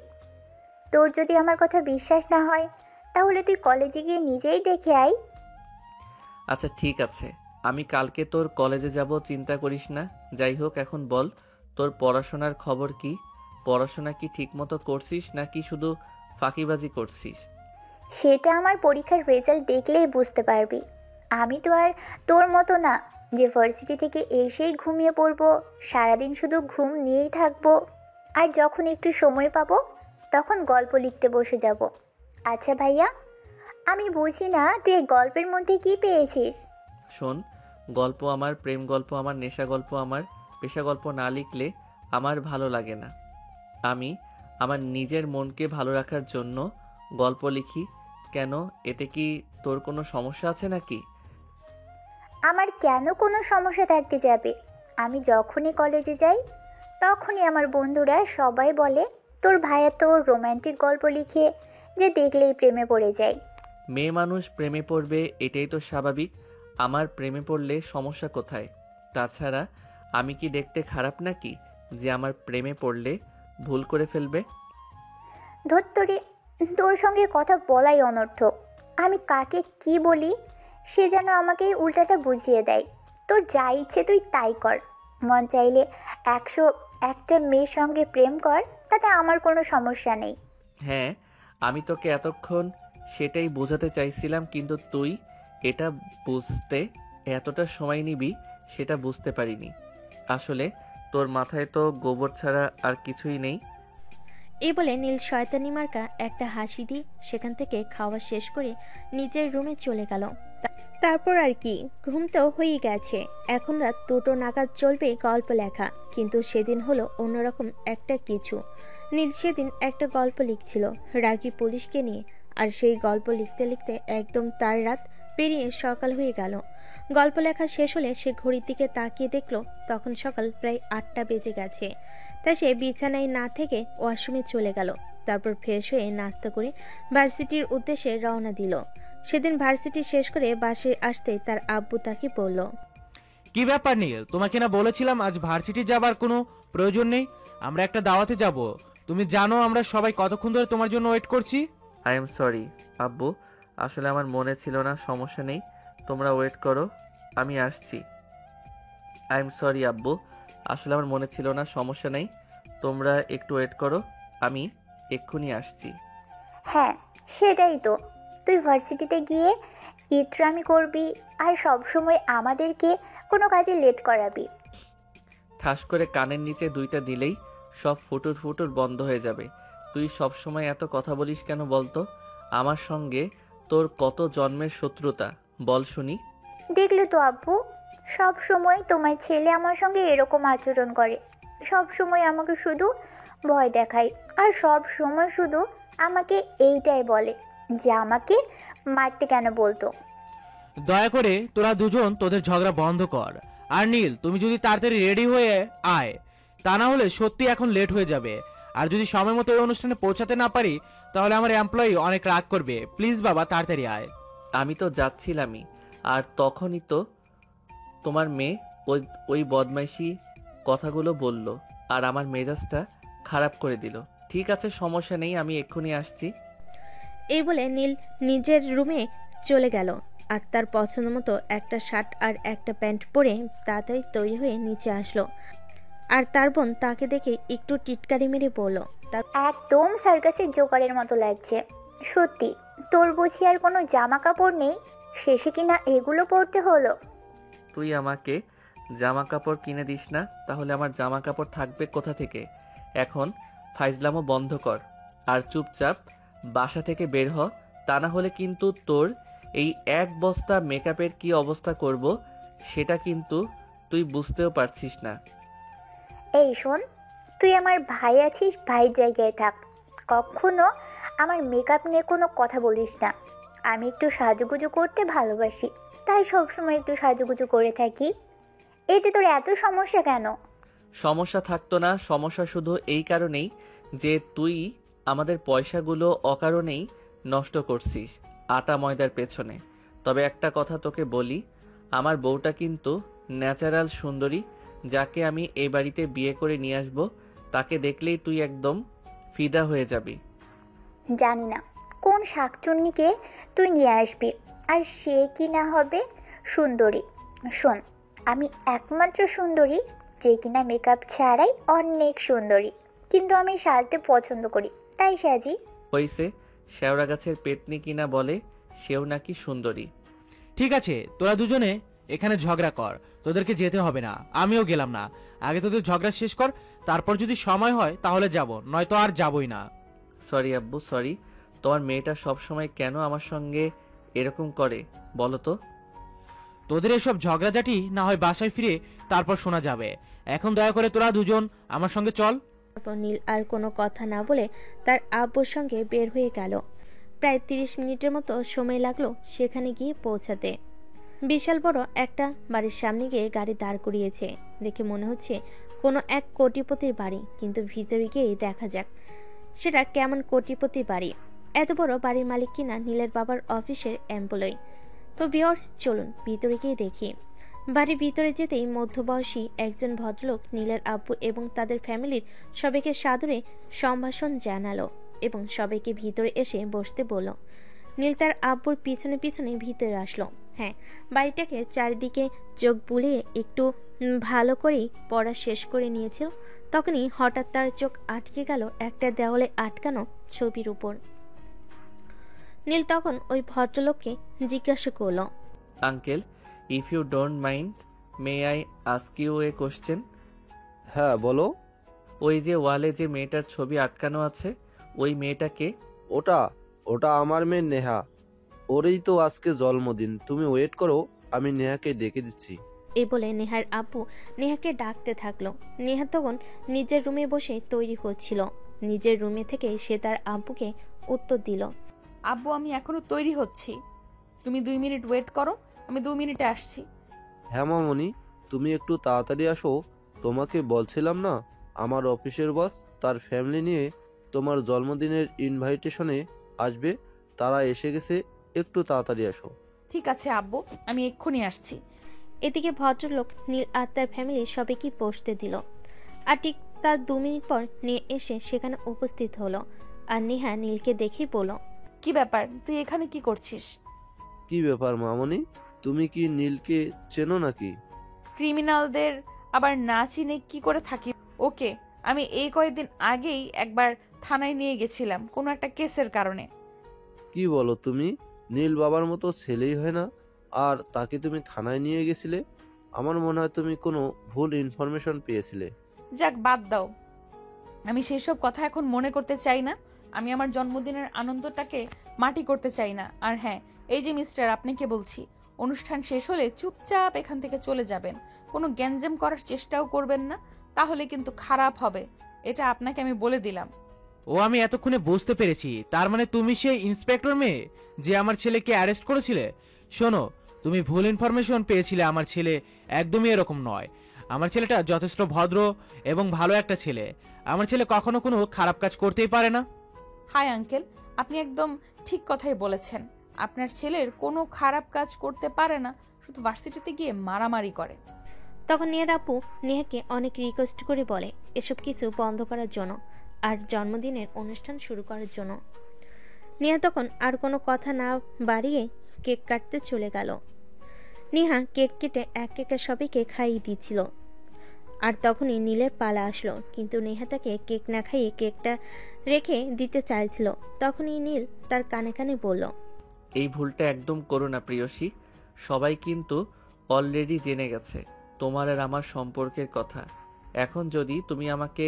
তোর যদি আমার কথা বিশ্বাস না হয়, তাহলে তুই কলেজে গিয়ে নিজেই দেখে আয়। আচ্ছা ঠিক আছে, আমি কালকে তোর কলেজে যাব, চিন্তা করিস না। যাই হোক, এখন বল তোর পড়াশোনার খবর কি? পড়াশোনা কি ঠিক মতো করছিস নাকি শুধু ফাঁকিবাজি করছিস? সেটা আমার পরীক্ষার রেজাল্ট দেখলেই বুঝতে পারবি। আমি তো আর তোর মতো না যে ভার্সিটি থেকে এসেই ঘুমিয়ে পড়বো, সারাদিন শুধু ঘুম নিয়েই থাকবো, আর যখন একটু সময় পাবো তখন গল্প লিখতে বসে যাব। আচ্ছা ভাইয়া, আমি বুঝি না তুই এই গল্পের মধ্যে কি পেয়েছিস? শোন, গল্প আমার, প্রেম গল্প আমার, নেশা গল্প আমার, পেশা গল্প না লিখলে আমার ভালো লাগে না। আমি আমার নিজের মনকে ভালো রাখার জন্য গল্প লিখি। কেন, এতে কি তোর কোনো সমস্যা আছে নাকি? আমার কেন কোনো সমস্যা থাকতে যাবে? আমি যখনই কলেজে যাই তখনই আমার বন্ধুরা সবাই বলে তোর ভাইয়া তো রোম্যান্টিক গল্প লিখে যে দেখলেই প্রেমে পড়ে যায়। মেয়ে মানুষ প্রেমে পড়বে, এটাই তো স্বাভাবিক। আমার প্রেমে পড়লে সমস্যা কোথায়? তাছাড়া আমি কি দেখতে খারাপ নাকি যে আমার প্রেমে পড়লে ভুল করে ফেলবে? ধত্তরে, তোর সঙ্গে কথা বলাই অনর্থক। আমি কাকে কি বলি সে যেন আমাকে উল্টাটা বুঝিয়ে দেয়। তোর যা ইচ্ছে তুই তাই কর। মন চাইলে 101টা মেয়ের সঙ্গে প্রেম কর, তাতে আমার কোনো সমস্যা নেই। হ্যাঁ, আমি তোকে এতক্ষণ সেটাই বোঝাতে চাইছিলাম, কিন্তু তুই এটা বুঝতে এতটা সময় নিবি সেটা বুঝতে পারিনি। আসলে তোর মাথায় তো গোবর ছাড়া আর কিছুই নেই। এই বলে নীল শয়তানি মার্কা একটা হাসি দিয়ে সেখান থেকে খাওয়া শেষ করে নিজের রুমে চলে গেল। তারপর আর কি, ঘুম তো হয়েই গেছে। এখন রাত 2টো নাগাদ চলবে গল্প লেখা। কিন্তু সেদিন হলো অন্যরকম একটা কিছু। নীল সেদিন একটা গল্প লিখছিল রাগী পুলিশকে নিয়ে। আর সেই গল্প লিখতে লিখতে একদম তার রাত পেরিয়ে সকাল হয়ে গেল। গল্প লেখা শেষ হলে সে ঘড়ির দিকে তাকিয়ে দেখলো তখন সকাল প্রায় 8টা বেজে গেছে। তাই সে বিছানায় না থেকে ওয়াশরুমে চলে গেল। তারপর ফ্রেশ হয়ে নাস্তা করে ভার্সিটির উদ্দেশ্যে রওনা দিল। সেদিন ভার্সিটি শেষ করে বাসে আসতে তার আব্বু তাকে বলল, কি ব্যাপার নীল, তোমাকে না বলেছিলাম আজ ভার্সিটি যাবার কোনো প্রয়োজন নেই, আমরা একটা দাওয়াতে যাব। তুমি জানো আমরা সবাই কতক্ষণ ধরে তোমার জন্য ওয়েট করছি। আই এম সরি আব্বু, আসলে আমার মনে ছিল না, সমস্যা নেই, তোমরা ওয়েট করো, আমি আসছি। আই এম সরি আব্বু, আসলে আমার মনে ছিল না, সমস্যা নেই, তোমরা একটু ওয়েট করো, আমি এক্ষুনি আসছি। হ্যাঁ, সেটাই তো। তুই ভার্সিটিতে গিয়ে ইতরামি করবি আর সব সময় আমাদেরকে কোনো কাজে লেট করাবি। ঠাস করে কানের নিচে 2টা দিলেই সব ফুটুর ফুটুর বন্ধ হয়ে যাবে। তুই সব সময় এত কথা বলিস কেন বলতো? আমার সঙ্গে তোর কত জন্মের শত্রুতা, বল শুনি। দেখলে তো আব্বু, সব সময় তোমার ছেলে আমার সঙ্গে এরকম আচরণ করে। সব সময় আমাকে শুধু ভয় দেখায় আর সব সময় শুধু আমাকে এইটাই বলে যে আমাকে মারতে কেন বলতো। দয়া করে তোরা দুজন তোদের ঝগড়া বন্ধ কর। আর নীল, তুমি যদি তাড়াতাড়ি রেডি হয়ে আয়, তা না হলে সত্যি এখন লেট হয়ে যাবে। আর যদি সময় মতো ওই অনুষ্ঠানে পৌঁছাতে না পারি তাহলে আমার এমপ্লয়ি অনেক রাগ করবে। প্লিজ বাবা, তাড়াতাড়ি আয়। আমি তো যাচ্ছিলামই, আর তখনই তো তোমার মেয়ে ওই বদমাইশি কথাগুলো বলল আর আমার মেজাজটা খারাপ করে দিল। ঠিক আছে, সমস্যা নেই, আমি এক্ষুনি আসছি। এই বলে নীল নিজের রুমে চলে গেল আর তার পছন্দ মতো একটা শার্ট আর একটা প্যান্ট পরে তাড়াতাড়ি তৈরি হয়ে নিচে আসলো। আর তার বোন তাকে দেখে একটু টিটকারি মেরে বলল, একদম সার্কাসের জোকারের মতো লাগছে। সত্যি, তোর বুঝি আর কোনো জামা কাপড় নেই, শেষে কিনা এগুলো পরতে হলো। তুই আমাকে জামা কাপড় কিনে দিস না, তাহলে আমার জামা কাপড় থাকবে কোথা থেকে? এখন ফাইজলামও বন্ধ কর আর চুপচাপ বাসা থেকে বের হ, তা না হলে কিন্তু তোর এই 1 বস্তা মেকআপের কি অবস্থা করব সেটা কিন্তু তুই বুঝতেও পারছিস না। এই শোন, তুই আমার ভাই আছিস, ভাইয়ের জায়গায় থাক। কখনো আমার মেকআপ নিয়ে কোনো কথা বলিস না। আমি একটু সাজুগুজু করতে ভালোবাসি, তাই সবসময় একটু সাজুগুজু করে থাকি। এতে তোর এত সমস্যা কেন? সমস্যা থাকতো না, সমস্যা শুধু এই কারণেই যে তুই আমাদের পয়সাগুলো অকারণেই নষ্ট করছিস আটা ময়দার পেছনে। তবে একটা কথা তোকে বলি, আমার বউটা কিন্তু ন্যাচারাল সুন্দরী, যাকে আমি এই বাড়িতে বিয়ে করে নিয়ে আসবো, তাকে দেখলেই তুই একদম ফিদা হয়ে যাবি। জানি না কোন শাকচুন্নিকে তুই নিয়ে আসবি আর সে কি না হবে সুন্দরী। শোন, আমি একমাত্র সুন্দরী যে কিনা মেকআপ ছাড়াই অনেক সুন্দরী, কিন্তু আমি সাজতে পছন্দ করি, তাই সাজি। হইছে, শেওড়া গাছের পেতনি কিনা বলে সেও নাকি সুন্দরী। ঠিক আছে, তোরা দুজনে এখানে ঝগড়া কর, তোদেরকে যেতে হবে না, আমিও গেলাম না। আগে তোদের ঝগড়া শেষ কর, তারপর যদি সময় হয় তাহলে যাব, নয়তো আর যাবই না। সরি আব্বু, সরি। তোমার মেয়েটা সবসময় কেন আমার সঙ্গে এরকম করে বলো তো? তোদের এসব ঝগড়াঝাটি না হয় বাসায় ফিরে তারপর শোনা যাবে। এখন দয়া করে তোরা দুজন আমার সঙ্গে চল। তারপর নীল আর কোনো কথা না বলে তার আব্বুর সঙ্গে বের হয়ে গেল। প্রায় 30 মিনিটের মতো সময় লাগলো সেখানে গিয়ে পৌঁছাতে। বিশাল বড় একটা বাড়ির সামনে গিয়ে গাড়ি দাঁড় করিয়েছে। দেখে মনে হচ্ছে কোনো এক কোটিপতির বাড়ি, কিন্তু ভিতরে গিয়েই দেখা যাক সেটা কেমন কোটিপতির বাড়ি। এত বড় বাড়ির মালিক কিনা নীলের বাবার অফিসের এমপ্লয়ি। তো ভিউয়ার্স, চলুন ভিতরে গিয়ে দেখি। বাড়ির ভিতরে যেতেই মধ্যবয়সী একজন ভদ্রলোক নীলের আব্বু এবং তাদের ফ্যামিলির সবাইকে সাদরে সম্ভাষণ জানালো এবং সবাইকে ভিতরে এসে বসতে বলল। নীল তার আব্বুর পিছনে পিছনে ভিতরে আসলো। হ্যাঁ, বাড়িটাকে চারিদিকে চোখ বুলিয়ে একটু ভালো করেই পড়া শেষ করে নিয়েছিল। তখনই হঠাৎ তার চোখ আটকে গেল একটা দেওয়ালে আটকানো ছবির উপর। নীল তখন ওই ভদ্রলোককে জিজ্ঞাসা করলো, uncle, if you don't mind, may I ask you a question? হ্যাঁ বলো। ওই যে ওয়ালে যে মেয়েটার ছবি আটকানো আছে, ওই মেয়েটাকে? ওটা ওটা আমার মেয়ে নেহা। ওরই তো আজকে জন্মদিন, তুমি ওয়েট করো, আমি নেহাকে ডেকে দিচ্ছি। এই বলে নেহার আব্বু নেহাকে ডাকতে থাকলো। নেহা তখন নিজের রুমে বসে তৈরি হচ্ছিল। নিজের রুমে থেকে সে তার আব্বুকে উত্তর দিল। আব্বু আমি এখনো তৈরি হচ্ছি, তুমি 2 মিনিট ওয়েট করো, আমি 2 মিনিটে আসছি। হ্যাঁ মামনি, তুমি একটু তাড়াতাড়ি আসো। তোমাকে বলছিলাম না, আমার অফিসের বস তার ফ্যামিলি নিয়ে তোমার জন্মদিনের ইনভাইটেশনে আসবে, তারা এসে গেছে, একটু তাড়াতাড়ি আসো। ঠিক আছে আব্বু, আমি এক্ষুনি আসছি। এদিকে ভদ্রলোক নীল আর তার ফ্যামিলি সবাইকে বসতে দিল। আর ঠিক তার 2 মিনিট পর নিয়ে এসে সেখানে উপস্থিত হলো। আর নেহা নীলকে দেখেই বলল, কি ব্যাপার, তুই এখানে কি করছিস? কি ব্যাপার মামনি, তুমি কি নীলকে চেনো নাকি? ক্রিমিনালদের আবার না চিনে কি করে থাকি? ওকে আমি এই কয়েকদিন আগেই একবার থানায় নিয়ে গেছিলাম কোনো একটা কেসের কারণে। কি বলো তুমি? নীল বাবার মতো ছেলেই হয় না, আর তাকে তুমি থানায় নিয়ে গেছিলে? আমার মনে হয় তুমি কোনো ভুল ইনফরমেশন পেয়েছিলে। যাক বাদ দাও, আমি সেই সব কথা এখন মনে করতে চাই না। আমি আমার জন্মদিনের আনন্দটাকে মাটি করতে চাই না। আর হ্যাঁ, এই যে মিস্টার, আপনাকে বলছি, অনুষ্ঠান শেষ হলে চুপচাপ এখান থেকে চলে যাবেন। কোনো গ্যাঞ্জাম করার চেষ্টাও করবেন না, তাহলে কিন্তু খারাপ হবে, এটা আপনাকে আমি বলে দিলাম। ও আমি এতক্ষণে বুঝতে পেরেছি, তার মানে তুমি সেই ইন্সপেক্টর মেয়ে যে আমার ছেলেকে অ্যারেস্ট করেছিলে। শোনো, তুমি ভুল ইনফরমেশন পেয়েছিলে, আমার ছেলে একদমই এরকম নয়। আমার ছেলেটা যথেষ্ট ভদ্র এবং ভালো একটা ছেলে। আমার ছেলে কখনো কোনো খারাপ কাজ করতেই পারে না। হাই আঙ্কেল, আপনি একদম ঠিক কথাই বলেছেন। আপনার ছেলের কোনো খারাপ কাজ করতে পারে না, শুধু ভার্সিটিতে গিয়ে মারামারি করে। তখন নেহার আপু নেহাকে অনেক রিকোয়েস্ট করে বলে এসব কিছু বন্ধ করার জন্য আর জন্মদিনের অনুষ্ঠান শুরু করার জন্য। নেহা তখন আর কোনো কথা না বাড়িয়ে কেক কাটতে চলে গেল। নেহা কেক কেটে এক একে সবাইকে খাইয়ে দিচ্ছিল। আর তখনই নীলের পালা আসলো, কিন্তু নেহা তাকে কেক না খাইয়ে কেকটা রেখে দিতে চাইছিল। তখনই নীল তার কানে কানে বলল, এই ভুলটা একদম করো না প্রিয়সী, সবাই কিন্তু অলরেডি জেনে গেছে তোমার আর আমার সম্পর্কের কথা। এখন যদি তুমি আমাকে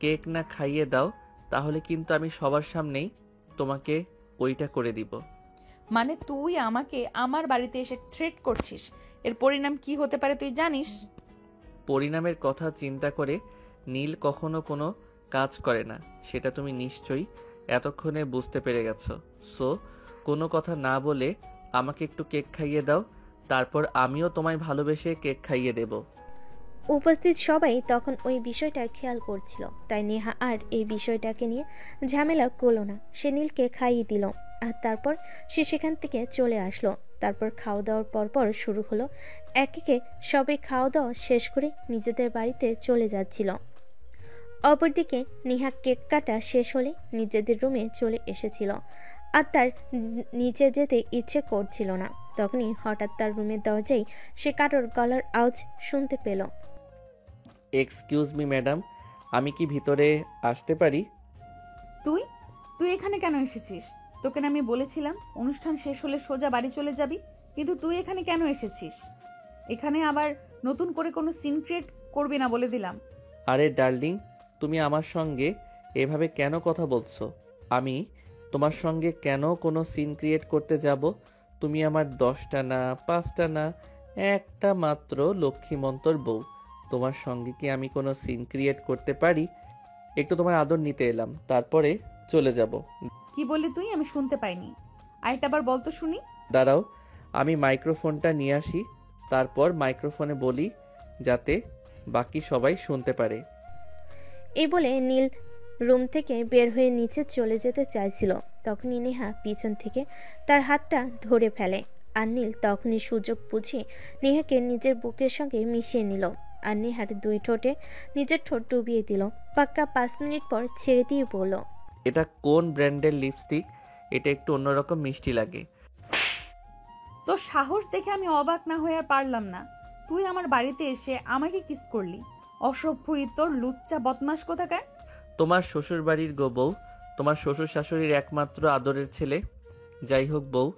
কেক না খাইয়ে দাও, তাহলে কিন্তু আমি সবার সামনেই তোমাকে ওইটা করে দিব। মানে তুই আমাকে আমার বাড়িতে এসে থ্রেট করছিস? এর পরিণাম কি হতে পারে তুই জানিস? পরিণামের কথা চিন্তা করে নীল কখনো কোনো কাজ করে না, সেটা তুমি নিশ্চয়ই এতক্ষণে বুঝতে পেরে গেছো। সো কোনো কথা না বলে আমাকে একটু কেক খাইয়ে দাও, তারপর আমিও তোমায় ভালোবেসে কেক খাইয়ে দেব। উপস্থিত সবাই তখন ওই বিষয়টা খেয়াল করছিল, তাই নেহা আর এই বিষয়টাকে নিয়ে ঝামেলা করলো না। সে নীলকে খাইয়ে দিল আর তারপর সে সেখান থেকে চলে আসলো। তারপর খাওয়া দাওয়ার পরপর শুরু হলো এক একে সবাই খাওয়া দাওয়া শেষ করে নিজেদের বাড়িতে চলে যাচ্ছিল। অপরদিকে নেহা কেক কাটা শেষ হলে নিজেদের রুমে চলে এসেছিল আর তার নিচে যেতে ইচ্ছে করছিল না। তখনই হঠাৎ তার রুমের দরজায় সে কারোর গলার আওয়াজ শুনতে পেল। এক্সকিউজ মি ম্যাডাম, আমি কি ভিতরে আসতে পারি? তুই তুই এখানে কেন এসেছিস? তোকে না আমি বলেছিলাম অনুষ্ঠান শেষ হলে সোজা বাড়ি চলে যাবি, কিন্তু তুই এখানে কেন এসেছিস? এখানে আবার নতুন করে কোনো সিন ক্রিয়েট করবি না বলে দিলাম। আরে ডার্লিং, তুমি আমার সঙ্গে এভাবে কেন কথা বলছো? আমি তোমার সঙ্গে কেন কোনো সিন ক্রিয়েট করতে যাব? তুমি আমার 10টা না 5টা না, একটা মাত্র লক্ষ্মীমন্তর বউ। তোমার সঙ্গে কি আমি কোনো সিন ক্রিয়েট করতে পারি? একটু তোমার আদর নিতে এলাম, তারপরে চলে যাব। কি বললি তুই? আমি শুনতে পাইনি, আরেকটা বার বল তো শুনি। দাঁড়াও, আমি মাইক্রোফোনটা নিয়ে আসি, তারপর মাইক্রোফোনে বলি যাতে বাকি সবাই শুনতে পারে। এই বলে নীল রুম থেকে বের হয়ে নিচে চলে যেতে চাইছিল। তখনই নেহা পিছন থেকে তার হাতটা ধরে ফেলে আর নীল তখনই সুযোগ বুঝে নেহাকে নিজের বুকের সঙ্গে মিশিয়ে নিল আর নেহার 2 ঠোঁটে নিজের ঠোঁট ডুবিয়ে দিল। পাক্কা 5 মিনিট পর ছেড়ে দিয়ে বলল, এটা কোন ব্র্যান্ডের লিপস্টিক? এটা একটু অন্যরকম মিষ্টি লাগে। তোর সাহস দেখে আমি অবাক না হয়ে আর পারলাম না। তুই আমার বাড়িতে এসে আমাকে কিস করলি? অসভ্যই তোর, লুচ্চা বদমাস কোথাকার। তোমার শ্বশুর বাড়ির গো বউ, তোমার শ্বশুর শাশুড়ির একমাত্র আদরের ছেলে। যাই হোক বউ,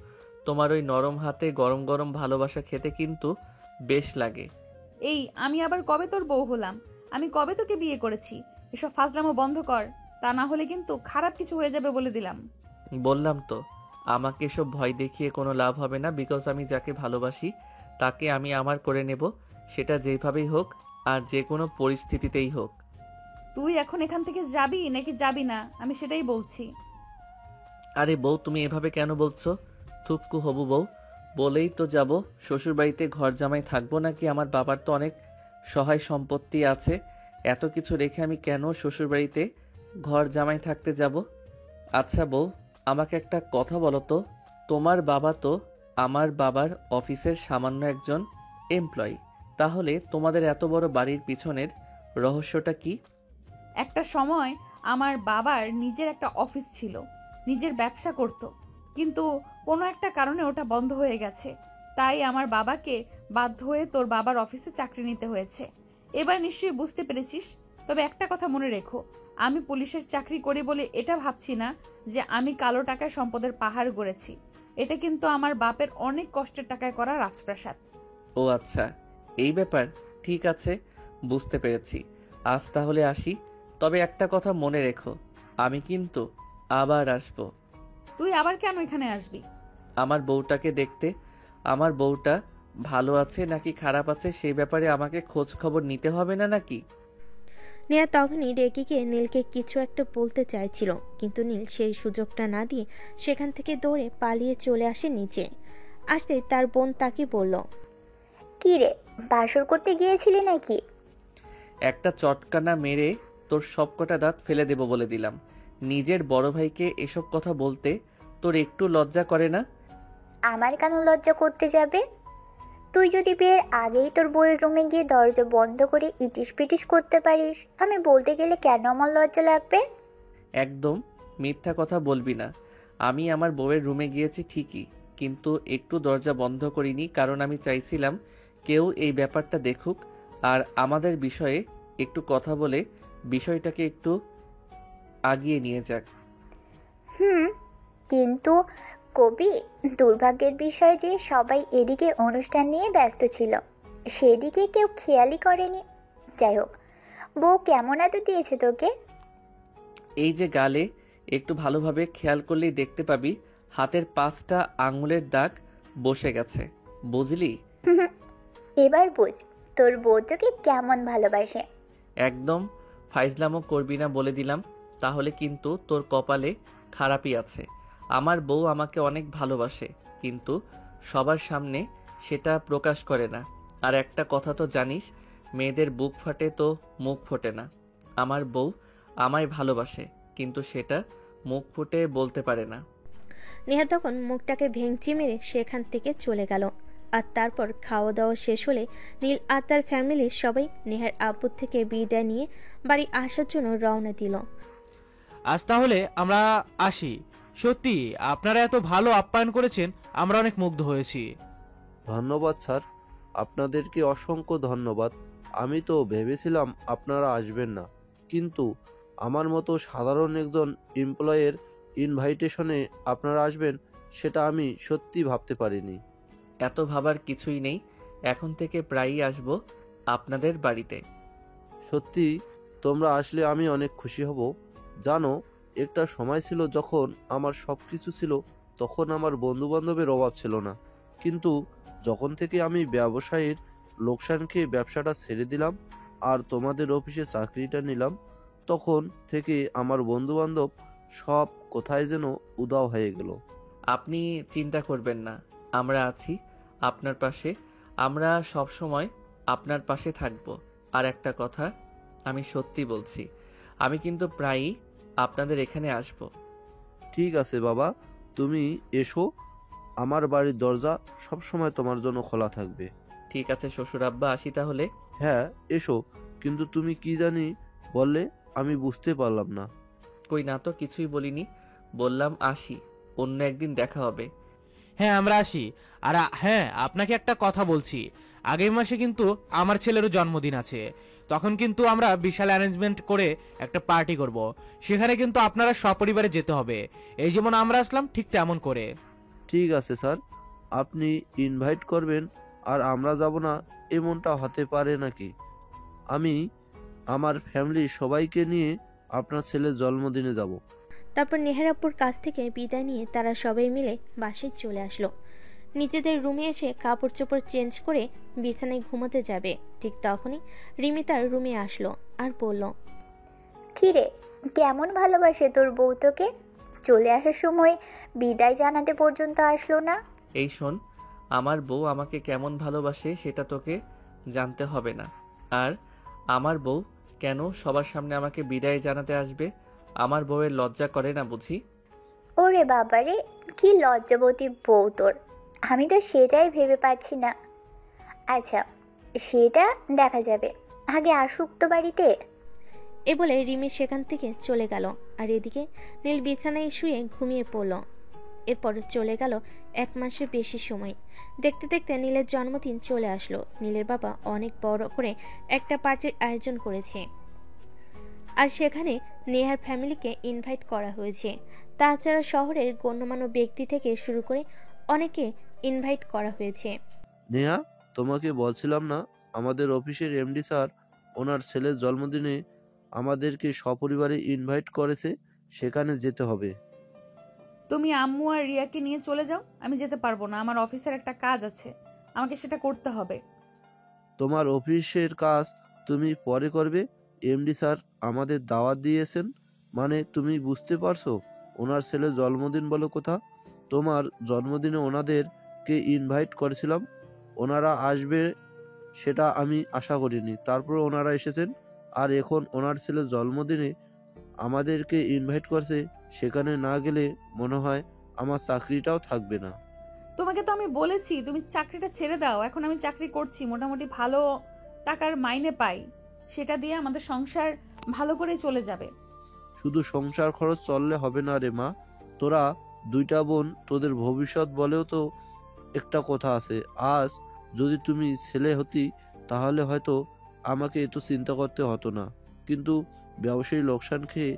তোমার ওই নরম হাতে গরম গরম ভালোবাসা খেতে কিন্তু বেশ লাগে। এই আমি আবার কবে তোর বউ হলাম? আমি কবে তোকে বিয়ে করেছি? এসব ফাজলামো বন্ধ কর, তা না হলে কিন্তু খারাপ কিছু হয়ে যাবে বলে দিলাম। বললাম তো, আমাকে এসব ভয় দেখিয়ে কোনো লাভ হবে না, বিকজ আমি যাকে ভালোবাসি তাকে আমি আমার করে নেব, সেটা যেভাবেই হোক আর যে কোনো পরিস্থিতিতেই হোক। তুই এখন এখান থেকে যাবি নাকি যাবি না, আমি সেটাই বলছি। আরে বউ, তুমি এভাবে কেন বলছো? থুক্কু হবু বউ, বলেই তো যাব। শ্বশুরবাড়িতে ঘর জামাই থাকবো নাকি? আমার বাবার তো অনেক সহায় সম্পত্তি আছে, এত কিছু রেখে আমি কেন শ্বশুরবাড়িতে ঘর জামাই থাকতে যাব? আচ্ছা বউ, আমাকে একটা কথা বলো তো, তোমার বাবা তো আমার বাবার অফিসের সামান্য একজন এমপ্লয়ি, তাহলে তোমাদের এত বড় বাড়ির পিছনের রহস্যটা কি? একটা সময় আমার বাবার নিজের একটা অফিস ছিল, নিজের ব্যবসা করত, কিন্তু কোনো একটা কারণে ওটা বন্ধ হয়ে গেছে। তাই আমার বাবাকে বাধ্য হয়ে তোর বাবার অফিসে চাকরি নিতে হয়েছে। এবার নিশ্চয়ই বুঝতে পেরেছিস। তবে একটা কথা মনে রেখো, আমি পুলিশের চাকরি করি বলে এটা ভাবছি না যে আমি কালো টাকায় সম্পদের পাহাড় গড়েছি। এটা কিন্তু আমার বাপের অনেক কষ্টের টাকায় করা রাজপ্রাসাদ। ও আচ্ছা, এই ব্যাপার। ঠিক আছে, বুঝতে পেরেছি। আজ তাহলে আসি। তবে একটা কথা মনে রেখো, আমি কিন্তু আবার আসবো। তুই আবার কেন এখানে আসবি? আমার বউটাকে দেখতে। আমার বউটা ভালো আছে নাকি খারাপ আছে সেই ব্যাপারে আমাকে খোঁজ খবর নিতে হবে না নাকি? নেহা তখনই রেগে গিয়ে নীলকে কিছু একটা বলতে চাইছিল, কিন্তু নীল সেই সুযোগটা না দিয়ে সেখান থেকে দৌড়ে পালিয়ে চলে আসে নিচে। আসতে তার বোন তাকে বলল, কি রে, বাসর করতে গিয়েছিলি নাকি? একটা চটকানা মেরে তোর সবকটা দাঁত ফেলে দেব বলে দিলাম। নিজের বড় ভাইকে এসব কথা বলতে তোর একটু লজ্জা করে না? আমার কেন লজ্জা করতে যাবে? তুই যদি বিয়ের আগেই তোর বউয়ের রুমে গিয়ে দরজা বন্ধ করে ইটিস পিটিস করতে পারিস, আমি বলতে গেলে কেন আমার লজ্জা লাগবে? একদম মিথ্যা কথা বলবি না। আমি আমার বউয়ের রুমে গিয়েছি ঠিকই, কিন্তু একটু দরজা বন্ধ করিনি, কারণ আমি চাইছিলাম কেউ এই ব্যাপারটা দেখুক আর আমাদের বিষয়ে একটু কথা বলে বিষয়টাকে একটু আগিয়ে নিয়ে যাক। কিন্তু কবি, দুর্ভাগ্যের বিষয় যে সবাই এদিকে অনুষ্ঠান নিয়ে ব্যস্ত ছিল, সেদিকে কেউ খেয়ালই করেনি। যাই হোক, বউ কেমন এত দিয়েছে তোকে? এই যে গালে একটু ভালোভাবে খেয়াল করলেই দেখতে পাবি হাতের 5টা আঙুলের দাগ বসে গেছে, বুঝলি? এবার বুঝ তোর বউ তোকে কেমন ভালোবাসে। একদম ফাইজলামো করবি না বলে দিলাম, তাহলে কিন্তু তোর কপালে খারাপই আছে। আমার বউ আমাকে অনেক ভালোবাসে, কিন্তু সবার সামনে সেটা প্রকাশ করে না। আর একটা কথা তো জানিস, মেয়েদের বুক ফাটে তো মুখ ফোটে না। আমার বউ আমায় ভালোবাসে, কিন্তু সেটা মুখ ফুটে বলতে পারে না। নেহা তখন মুখটাকে ভেঙচি মেরে সেখান থেকে চলে গেল। আর তারপর খাওয়া দাওয়া শেষ হলে নীল আর তার ফ্যামিলির সবাই নেহার আব্বুর থেকে বিদায় নিয়ে বাড়ি আসার জন্য রওনা দিল। আজ তাহলে আমরা আসি। সত্যি আপনারা এত ভালো আপ্যায়ন করেছেন, আমরা অনেক মুগ্ধ হয়েছি। ধন্যবাদ স্যার, আপনাদেরকে অসংখ্য ধন্যবাদ। আমি তো ভেবেছিলাম আপনারা আসবেন না, কিন্তু আমার মতো সাধারণ একজন এমপ্লয়ের ইনভাইটেশনে আপনারা আসবেন সেটা আমি সত্যি ভাবতে পারিনি। এত ভাবার কিছুই নেই, এখন থেকে প্রায়ই আসবো আপনাদের বাড়িতে। সত্যি তোমরা আসলে আমি অনেক খুশি হব। জানো, একটা সময় ছিল যখন আমার সব কিছু ছিল, তখন আমার বন্ধুবান্ধবের অভাব ছিল না, কিন্তু যখন থেকে আমি ব্যবসায়ীর লোকসান খেয়ে ব্যবসাটা ছেড়ে দিলাম আর তোমাদের অফিসে চাকরিটা নিলাম, তখন থেকে আমার বন্ধুবান্ধব সব কোথায় যেন উধাও হয়ে গেল। আপনি চিন্তা করবেন না, আমরা আছি আপনার পাশে। আমরা সব সময় আপনার পাশে থাকব। আর একটা কথা আমি সত্যি বলছি, আমি কিন্তু প্রায়ই আপনাদের এখানে আসব। ঠিক আছে বাবা, তুমি এসো, আমার বাড়ির দরজা সব সময় তোমার জন্য খোলা থাকবে। ঠিক আছে শ্বশুর আব্বা, আসি তাহলে। হ্যাঁ এসো, কিন্তু তুমি কি জানি বললে, আমি বুঝতে পারলাম না। কই না তো, কিছুই বলিনি, বললাম আসি, অন্য একদিন দেখা হবে। হ্যাঁ আমরা আসি। আর হ্যাঁ, আপনাকে একটা কথা বলছি, আগামী মাসে কিন্তু আমার ছেলেরও জন্মদিন আছে। তখন কিন্তু আমরা বিশাল অ্যারেঞ্জমেন্ট করে একটা পার্টি করব। সেখানে কিন্তু আপনারা সপরিবারে যেতে হবে, এই যেমন আমরা আসলাম ঠিক তেমন করে। ঠিক আছে স্যার, আপনি ইনভাইট করবেন আর আমরা যাব না এমনটা হতে পারে নাকি? আমি আমার ফ্যামিলির সবাইকে নিয়ে আপনার ছেলের জন্মদিনে যাব। তারপর নেহারাপুর কাছ থেকে বিদায় নিয়ে তারা সবাই মিলে বাসায় চলে আসলো। নিজেদের রুমে এসে কাপড় চোপড় চেঞ্জ করে বিছানায় ঘুমোতে যাবে, ঠিক তখনই রিমি তার রুমে আসলো আর বলল, কিরে, কেমন ভালোবাসে তোর বউ তোকে? চলে আসার সময় বিদায় জানাতে পর্যন্ত আসলো না। এই শোন, আমার বউ আমাকে কেমন ভালোবাসে সেটা তোকে জানতে হবে না। আর আমার বউ কেন সবার সামনে আমাকে বিদায় জানাতে আসবে? আমার বউয়ের লজ্জা করে না বুঝি? ওরে বাবারে, কি লজ্জাবতী বউ তোর! আমি তো সেটাই ভেবে পাচ্ছি না। আচ্ছা, সেটা দেখা যাবে, আগে আসুক তো বাড়িতে। এ বলে রিমি সেখান থেকে চলে গেল। আর এদিকে নীল বিছানায় শুয়ে ঘুমিয়ে পড়ল। এরপর চলে গেল 1 মাসের বেশি সময়। দেখতে দেখতে নীলের জন্মদিন চলে আসলো। নীলের বাবা অনেক বড় করে একটা পার্টির আয়োজন করেছে, আর সেখানে নেহার ফ্যামিলিকে ইনভাইট করা হয়েছে। তাছাড়া শহরের গণ্যমান্য ব্যক্তি থেকে শুরু করে অনেকে ইনভাইট করা হয়েছে। নেহা, তোমাকে বলছিলাম না আমাদের অফিসের এমডি স্যার ওনার ছেলের জন্মদিনে আমাদেরকে সপরিবারে ইনভাইট করেছে, সেখানে যেতে হবে। তুমি আম্মু আর রিয়াকে নিয়ে চলে যাও, আমি যেতে পারবো না। আমার অফিসের একটা কাজ আছে, আমাকে সেটা করতে হবে। তোমার অফিসের কাজ তুমি পরে করবে। এমডি স্যার আমাদের দাওয়াত দিয়েছেন, মানে তুমি বুঝতে পারছো? ওনার ছেলের জন্মদিন বলো কথা। তোমার জন্মদিনে ওনাদেরকে ইনভাইট করেছিলাম, ওনারা আসবে সেটা আমি আশা করিনি, তারপর ওনারা এসেছেন। আর এখন ওনার ছেলের জন্মদিনে আমাদেরকে ইনভাইট করছে, সেখানে না গেলে মনে হয় আমার চাকরিটাও থাকবে না। তোমাকে তো আমি বলেছি তুমি চাকরিটা ছেড়ে দাও। এখন আমি চাকরি করছি, মোটামুটি ভালো টাকার মাইনে পাই, সেটা দিয়ে আমাদের সংসার ভালো করে চলে যাবে। শুধু সংসার খরচ চললে হবে না রে মা, তোরা 2টা বোন, তোদের ভবিষ্যৎ বলেও তো একটা কথা আছে। আজ যদি তুমি ছেলে হতি তাহলে হয়তো আমাকে এত চিন্তা করতে হতো না, কিন্তু ব্যবসায়ী লোকসান খেয়ে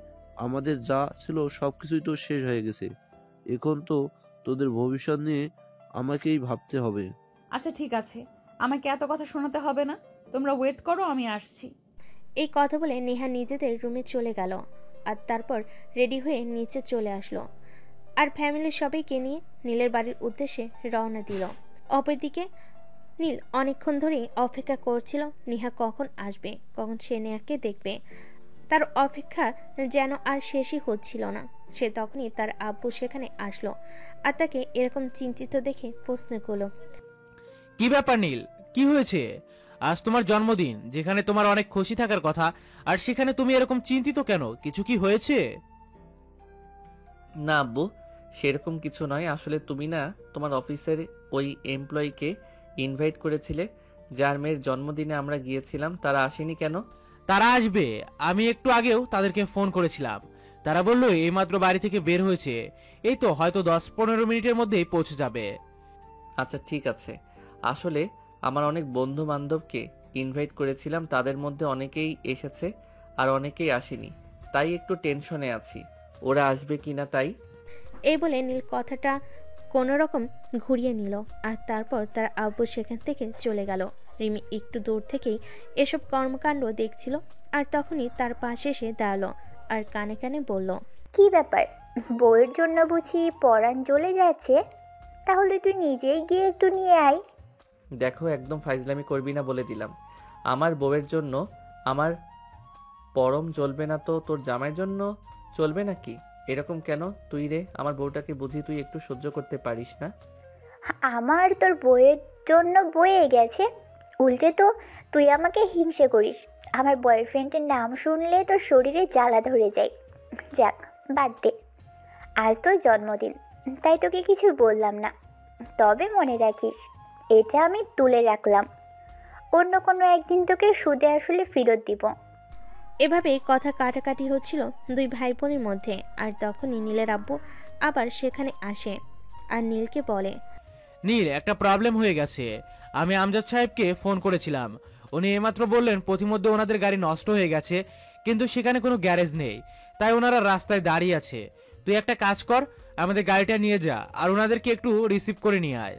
আমাদের যা ছিল সব কিছুই তো শেষ হয়ে গেছে। এখন তো তোদের ভবিষ্যৎ নিয়ে আমাকেই ভাবতে হবে। আচ্ছা ঠিক আছে, আমাকে এত কথা শোনাতে হবে না, তোমরা ওয়েট করো, আমি আসছি। এই কথা বলে নেহা নিজেদের রুমে চলে গেল। আর তারপর রেডি হয়ে নিচে চলে আসলো আর ফ্যামিলির সবাইকে নিয়ে নীলের বাড়ির উদ্দেশ্যে রওনা দিল। অপরদিকে নীল অনেকক্ষণ ধরেই অপেক্ষা করছিল নেহা কখন আসবে, কখন সে নেহাকে দেখবে। তার অপেক্ষা যেন আর শেষই হচ্ছিল না। সে তখনই তার আব্বু সেখানে আসলো আর তাকে এরকম চিন্তিত দেখে প্রশ্ন করলো, কি ব্যাপার নীল, কি হয়েছে? আজ তোমার জন্মদিন, যেখানে তোমার অনেক খুশি থাকার কথা, আর সেখানে তুমি এরকম চিন্তিত কেন? কিছু কি হয়েছে? না আব্বু, সেরকম কিছু নয়। আসলে তুমি না তোমার অফিসের ওই এমপ্লয়িকে ইনভাইট করেছিলে, যার মেয়ের জন্মদিনে আমরা গিয়েছিলাম, তারা আসেনি কেন? তারা আসবে, আমি একটু আগেও তাদেরকে ফোন করেছিলাম। তারা বললো এইমাত্র বাড়ি থেকে বের হয়েছে, এই তো হয়তো 10-15 মিনিটের মধ্যেই পৌঁছে যাবে। আচ্ছা ঠিক আছে। আসলে আমার অনেক বন্ধু বান্ধবকে ইনভাইট করেছিলাম, তাদের মধ্যে অনেকেই এসেছে আর অনেকেই আসেনি, তাই একটু টেনশনে আছি ওরা আসবে কিনা তাই। এই বলে নীল কথাটা কোনো রকম ঘুরিয়ে নিল আর তারপর তার আব্বু সেখান থেকে চলে গেল। রিমি একটু দূর থেকেই এসব কর্মকাণ্ড দেখছিল আর তখনই তার পাশে এসে দাঁড়ালো আর কানে কানে বলল, কি ব্যাপার, বউয়ের জন্য বুঝি পরাণ জ্বলে যাচ্ছে? তাহলে তুই নিজেই গিয়ে একটু নিয়ে আয়। দেখো, একদম ফাইজলামি করবি না বলে দিলাম। আমার বউয়ের জন্য আমার পরম জ্বলবে না তো তোর জামাইয়ের জন্য চলবে নাকি? এরকম কেন তুই রে? আমার বউটাকে বুঝি তুই একটু সহ্য করতে পারিস না? আমার তোর বইয়ের জন্য বয়ে গেছে, উল্টে তো তুই আমাকে হিংসে করিস। আমার বয়ফ্রেন্ডের নাম শুনলে তোর শরীরে জ্বালা ধরে যায়। যাক, বাদ দে, আজ তোর জন্মদিন, তাই তোকে কিছু বললাম না। তবে মনে রাখিস, এটা আমি তুলে রাখলাম, অন্য কোনো একদিন তোকে সুদে আসলে ফেরত দিব। এভাবে কথা কাটাকাটি হচ্ছিল দুই ভাই বোনের মধ্যে। আর তখনই নীলের আব্বু আবার সেখানে আসে আর নীলকে বলে, নীল, একটা প্রবলেম হয়ে গেছে। আমি আমজাদ সাহেবকে ফোন করেছিলাম, উনি এইমাত্র বললেন পথিমধ্যে ওনাদের গাড়ি নষ্ট হয়ে গেছে, কিন্তু সেখানে কোনো গ্যারেজ নেই, তাই ওনারা রাস্তায় দাঁড়িয়ে আছে। তুই একটা কাজ কর, আমাদের গাড়িটা নিয়ে যা আর ওনাদেরকে একটু রিসিভ করে নিয়ে আয়।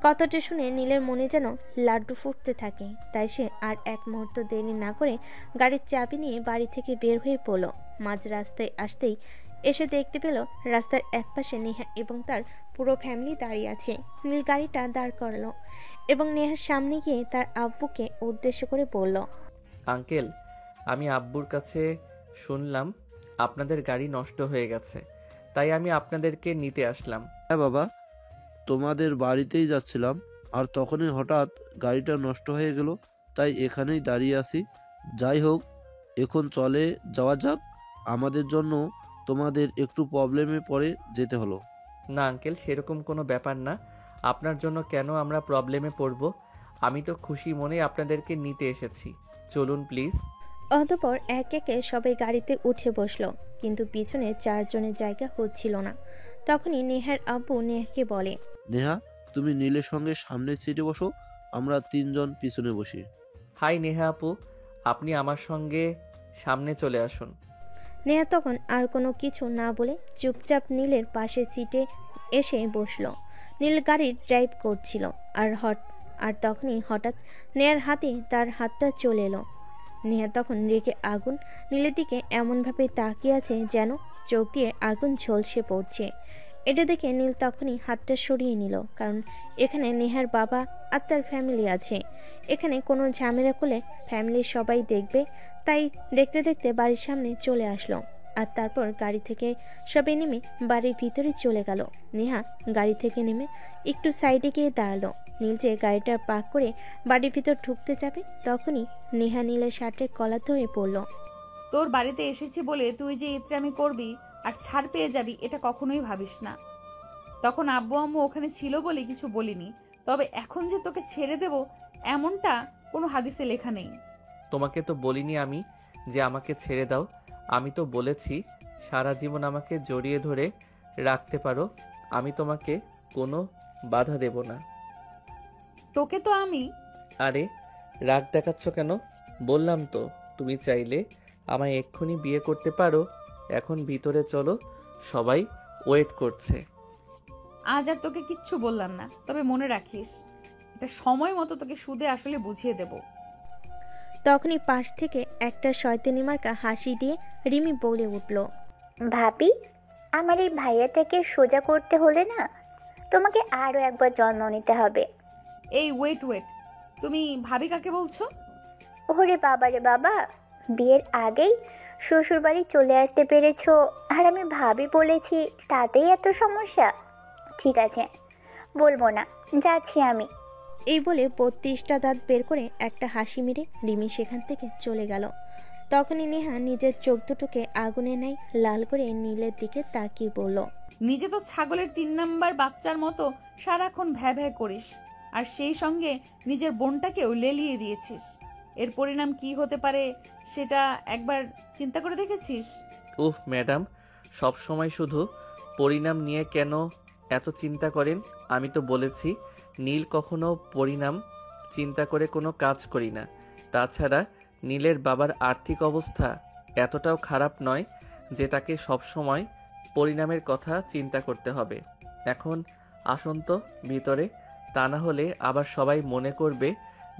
কথাটা শুনে নীলের মনে যেন লাড্ডু ফুটতে থাকে। তাই সে আর এক মুহূর্ত দেরি না করে গাড়ির চাবি নিয়ে বাড়ি থেকে বের হয়ে পড়ল। মাঝ রাস্তায় আসতেই এসে দেখতে পেল রাস্তার একপাশে নেহা এবং তার পুরো ফ্যামিলি দাঁড়িয়ে আছে। নীল গাড়িটা দাঁড় করালো এবং নেহার সামনে গিয়ে তার আব্বুকে উদ্দেশ্য করে বলল, আঙ্কেল, আমি আব্বুর কাছে শুনলাম আপনাদের গাড়ি নষ্ট হয়ে গেছে, তাই আমি আপনাদেরকে নিতে আসলাম। হ্যাঁ বাবা, তোমাদের বাড়িতেই যাচ্ছিলাম, আর তখনই হঠাৎ গাড়িটা নষ্ট হয়ে গেল, তাই এখানেই দাঁড়িয়ে আছি। যাই হোক, এখন চলে যাওয়া যাক। আমাদের জন্য তোমাদের একটু প্রবলেমে পড়ে যেতে হলো। না আঙ্কেল, সেরকম কোনো ব্যাপার না। আপনার জন্য কেন আমরা প্রবলেমে পড়ব? আমি তো খুশি মনে আপনাদেরকে নিতে এসেছি। চলুন প্লিজ। অতঃপর এক একে সবাই গাড়িতে উঠে বসলো, কিন্তু পিছনে 4 জনের জায়গা হচ্ছিল না। তখনই নেহার আব্বু নেহাকে বলে, নেহা, তুমি নীলের সঙ্গে সামনের সিটে বসো, আমরা 3 জন পিছনে বসি। হাই নেহা আপু, আপনি আমার সঙ্গে সামনে চলে আসুন। নেহা তখন আর কোনো কিছু না বলে চুপচাপ নীলের পাশের সিটে এসে বসলো। নীল গাড়ি ড্রাইভ করছিল, আর তখনই হঠাৎ নেহার হাতে তার হাতটা চলে এলো। নেহা তখন রেগে আগুন নীলের দিকে এমনভাবে তাকিয়ে আছে যেন চোখ দিয়ে আগুন ঝলসে পড়ছে। এটা দেখে নীল তখনই হাতটা সরিয়ে নিল, কারণ এখানে নেহার বাবা আর তার ফ্যামিলি আছে। এখানে কোনো ঝামেলা করলে ফ্যামিলির সবাই দেখবে, তাই দেখতে দেখতে বাড়ির সামনে চলে আসলো। আর তারপর গাড়ি থেকে সবাই নেমে বাড়ির ভিতরে চলে গেল। নেহা গাড়ি থেকে নেমে একটু সাইডে গিয়ে দাঁড়ালো। নীল যে গাড়িটা পার্ক করে বাড়ির ভিতর ঢুকতে যাবে, তখনই নেহা নীলের শার্টের কলার ধরে পড়ল। তোর বাড়িতে এসেছি বলে তুই যে ইত্রামি করবি আর ছাড় পেয়ে যাবি, এটা কখনোই ভাবিস না। তখন আব্বু আম্মু ওখানে ছিল বলে কিছু বলিনি, তবে এখন যে তোকে ছেড়ে দেব এমনটা কোনো হাদিসে লেখা নেই। তোমাকে তো বলিনি আমি যে আমাকে ছেড়ে দাও। আমি তো বলেছি সারা জীবন আমাকে জড়িয়ে ধরে রাখতে পারো। আমি তোমাকে কোনো বাধা দেব না। তোকে তো আমি... আরে রাগ দেখাচ্ছ কেন? বললাম তো তুমি চাইলে আমায় এক্ষুনি বিয়ে করতে পারো। এখন ভিতরে চলো, সবাই ওয়েট করছে। আজ আর তোকে কিচ্ছু বললাম না, তবে মনে রাখিস এটা সময় মতো তোকে সুদে আসলে বুঝিয়ে দেব। তখনই পাশ থেকে একটা শয়তানি মার্কা হাসি দিয়ে রিমি বলে উঠল, ভাবি, আমার এই ভাইয়াটাকে সোজা করতে হলে না তোমাকে আরও একবার জন্ম নিতে হবে। এই ওয়েট, তুমি ভাবি কাকে বলছো? ওরে বাবা রে বাবা, বিয়ের আগেই শ্বশুর বাড়ি চলে আসতে পেরেছো, আর আমি ভাবি বলেছি, তাতেই এত সমস্যা? ঠিক আছে, বলবো না, যাচ্ছি আমি। এই বলে 32টা দাঁত বের করে একটা হাসি মেরে রিমি সেখান থেকে চলে গেল। তখনই নেহা নিজের চোখ দুটোকে আগুনে নেয় লাল করে নীলের দিকে তাকিয়ে বলল, নিজে তো ছাগলের 3 নাম্বার বাচ্চার মতো সারাক্ষণ ভ্যা ভ্যা করিস, আর সেই সঙ্গে নিজের বোনটাকেও লেলিয়ে দিয়েছিস। এর পরিণাম কি হতে পারে সেটা একবার চিন্তা করে দেখেছিস? উফ ম্যাডাম, সব সময় শুধু পরিণাম নিয়ে কেন এত চিন্তা করেন? আমি তো বলেছি নীল কখনো পরিণাম চিন্তা করে কোনো কাজ করি না। তাছাড়া নীলের বাবার আর্থিক অবস্থা এতটাও খারাপ নয় যে তাকে সব সময় পরিণামের কথা চিন্তা করতে হবে। এখন আসুন তো ভিতরে, তা না হলে আবার সবাই মনে করবে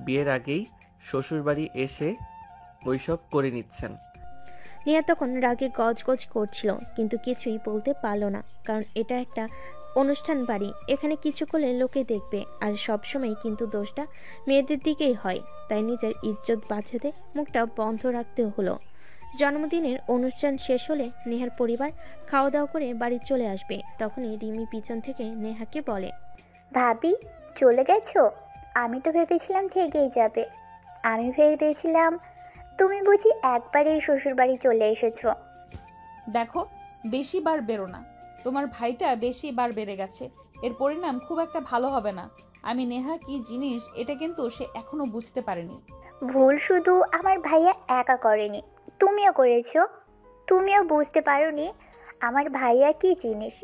বিয়ের আগেই শ্বশুরবাড়ি এসে ওইসব করে নিচ্ছেন। নেহা তখন রাগে গজগজ করছিল, কিন্তু কিছুই বলতে পারল না, কারণ এটা একটা অনুষ্ঠান বাড়ি। এখানে কিছু করলে লোকে দেখবে, আর সবসময় কিন্তু দোষটা মেয়েদের দিকেই হয়। তাই নিজের ইজ্জত বাঁচাতে মুখটা বন্ধ রাখতে হলো। জন্মদিনের অনুষ্ঠান শেষ হলে নেহার পরিবার খাওয়া দাওয়া করে বাড়ি চলে আসবে। তখনই রিমি পিছন থেকে নেহাকে বলে, ভাবি, চলে গেছো? আমি তো ভেবেছিলাম থেকেই যাবে। আমি ভেবেছিলাম তুমি বুঝি একবারেই শ্বশুর বাড়ি চলে এসেছো। দেখো, বেশি বার বেরো না, তোমার ভাইটা বেশি বার বেড়ে গেছে। এর পরিণাম খুব একটা ভালো হবে না। আমি নেহা কি জিনিস এটা কিন্তু সে এখনো বুঝতে পারেনি। ভুল শুধু আমার ভাইয়া একা করেনি, তুমিও করেছো। তুমিও বুঝতে পারোনি আমার ভাইয়া কি জিনিস।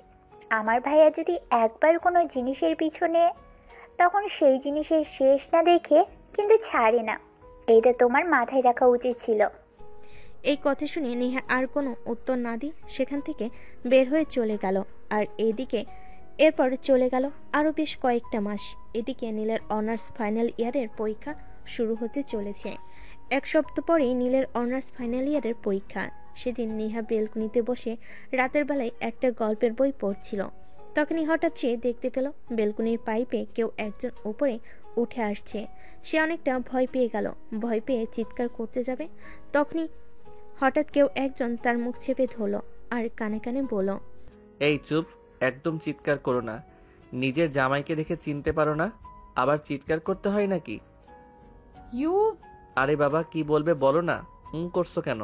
আমার ভাইয়া যদি একবার কোনো জিনিসের পিছনে, তখন সেই জিনিসের শেষ না দেখে কিন্তু ছাড়ে না। এইটা তোমার মাথায় রাখা উচিত ছিল। এই কথা শুনে নেহা আর কোনো উত্তর না দিয়ে সেখান থেকে বের হয়ে চলে গেল। আর এরপর চলে গেল আরও বেশ কয়েকটা মাস। এদিকে নীলের অনার্স ফাইনাল ইয়ারের পরীক্ষা শুরু হতে চলেছে। 1 সপ্তাহ পরেই নীলের অনার্স ফাইনাল ইয়ারের পরীক্ষা। সেদিন নেহা বেলকুনিতে বসে রাতের বেলায় একটা গল্পের বই পড়ছিল। তখনই হঠাৎ সে দেখতে পেল বেলকুনির পাইপে কেউ একজন উপরে উঠে আসছে। সে অনেকটা ভয় পেয়ে গেল। ভয় পেয়ে চিৎকার করতে যাবে, তখনই হঠাৎ কেউ একজন তার মুখ চেপে ধরল আর কানে কানে বলল, এই চুপ, একদম চিৎকার করো না। নিজের জামাইকে দেখে চিনতে পারো না, আবার চিৎকার করতে হয় নাকি? ইউ আরে বাবা, কি বলবে বলো না, করছো কেন?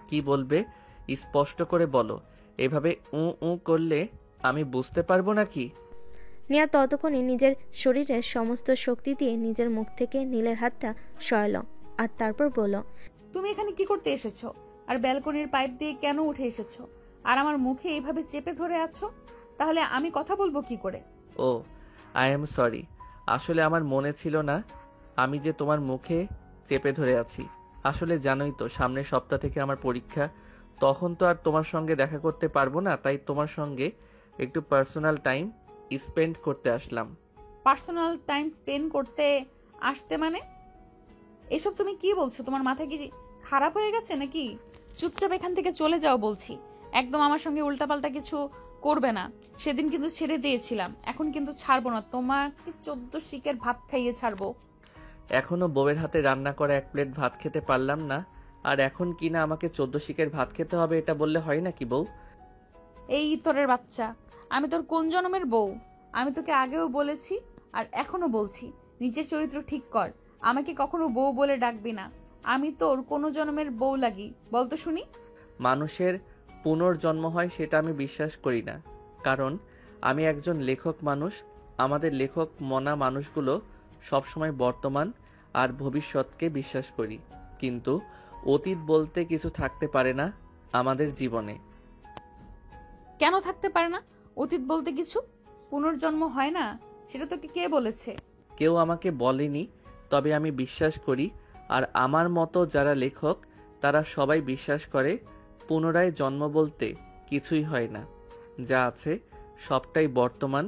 কি বলবে স্পষ্ট করে বলো, এভাবে করলে আমি বুঝতে পারবো নাকি? নেহা ততক্ষণে নিজের শরীরের সমস্ত শক্তি দিয়ে নিজের মুখ থেকে নীলের হাতটা সরাল আর তারপর বলল, তুমি এখানে কি করতে এসেছো? আর ব্যালকনির পাইপ দিয়ে কেন উঠে এসেছো? আর আমার মুখে এইভাবে চেপে ধরে আছো? তাহলে আমি কথা বলবো কি করে? ও, আই এম সরি, আসলে আমার মনে ছিল না আমি যে তোমার মুখে চেপে ধরে আছি। আসলে জানোই তো সামনের সপ্তাহ থেকে আমার পরীক্ষা, তখন তো আর তোমার সঙ্গে দেখা করতে পারবো না, তাই তোমার সঙ্গে একটু পার্সোনাল টাইম স্পেন্ড করতে আসলাম। পার্সোনাল টাইম স্পেন্ড করতে আসতে মানে? এসব তুমি কি বলছো? তোমার মাথা কি খারাপ হয়ে গেছে নাকি? চুপচাপ এখান থেকে চলে যাও বলছি। একদম আমার সঙ্গে উল্টাপাল্টা কিছু করবে না। সেদিন কিন্তু ছেড়ে দিয়েছিলাম, এখন কিন্তু ছাড়বো না। তোমাকে 14 শিকের ভাত খাইয়ে ছাড়বো। এখনো বউয়ের হাতে রান্না করা এক প্লেট ভাত খেতে পারলাম না, আর এখন কি না আমাকে 14 শিকের ভাত খেতে হবে, এটা বললে হয় নাকি বউ? এই ইতরের বাচ্চা, আমি তোর কোন জন্মের বউ? আমি তোকে আগেও বলেছি আর এখনো বলছি, নিজের চরিত্র ঠিক কর। আমাকে কখনো বউ বলে ডাকবি না। আমি তোর কোন জন্মের বউ লাগি বলতো শুনি? মানুষের পুনর্জন্ম হয় সেটা আমি বিশ্বাস করি না, কারণ আমি একজন লেখক মানুষ। আমাদের লেখক মনা মানুষগুলো সবসময় বর্তমান আর ভবিষ্যৎকে বিশ্বাস করি, কিন্তু অতীত বলতে কিছু থাকতে পারে না আমাদের জীবনে। কেন থাকতে পারে না অতীত বলতে কিছু? পুনর্জন্ম হয় না, সেটা তোকে কে বলেছে? কেউ আমাকে বলেনি, তবে আমি বিশ্বাস করি। আর আমার মতো যারা লেখক তারা সবাই বিশ্বাস করে পুনরায় জন্ম বলতে কিছুই হয় না। যা আছে সবটাই বর্তমান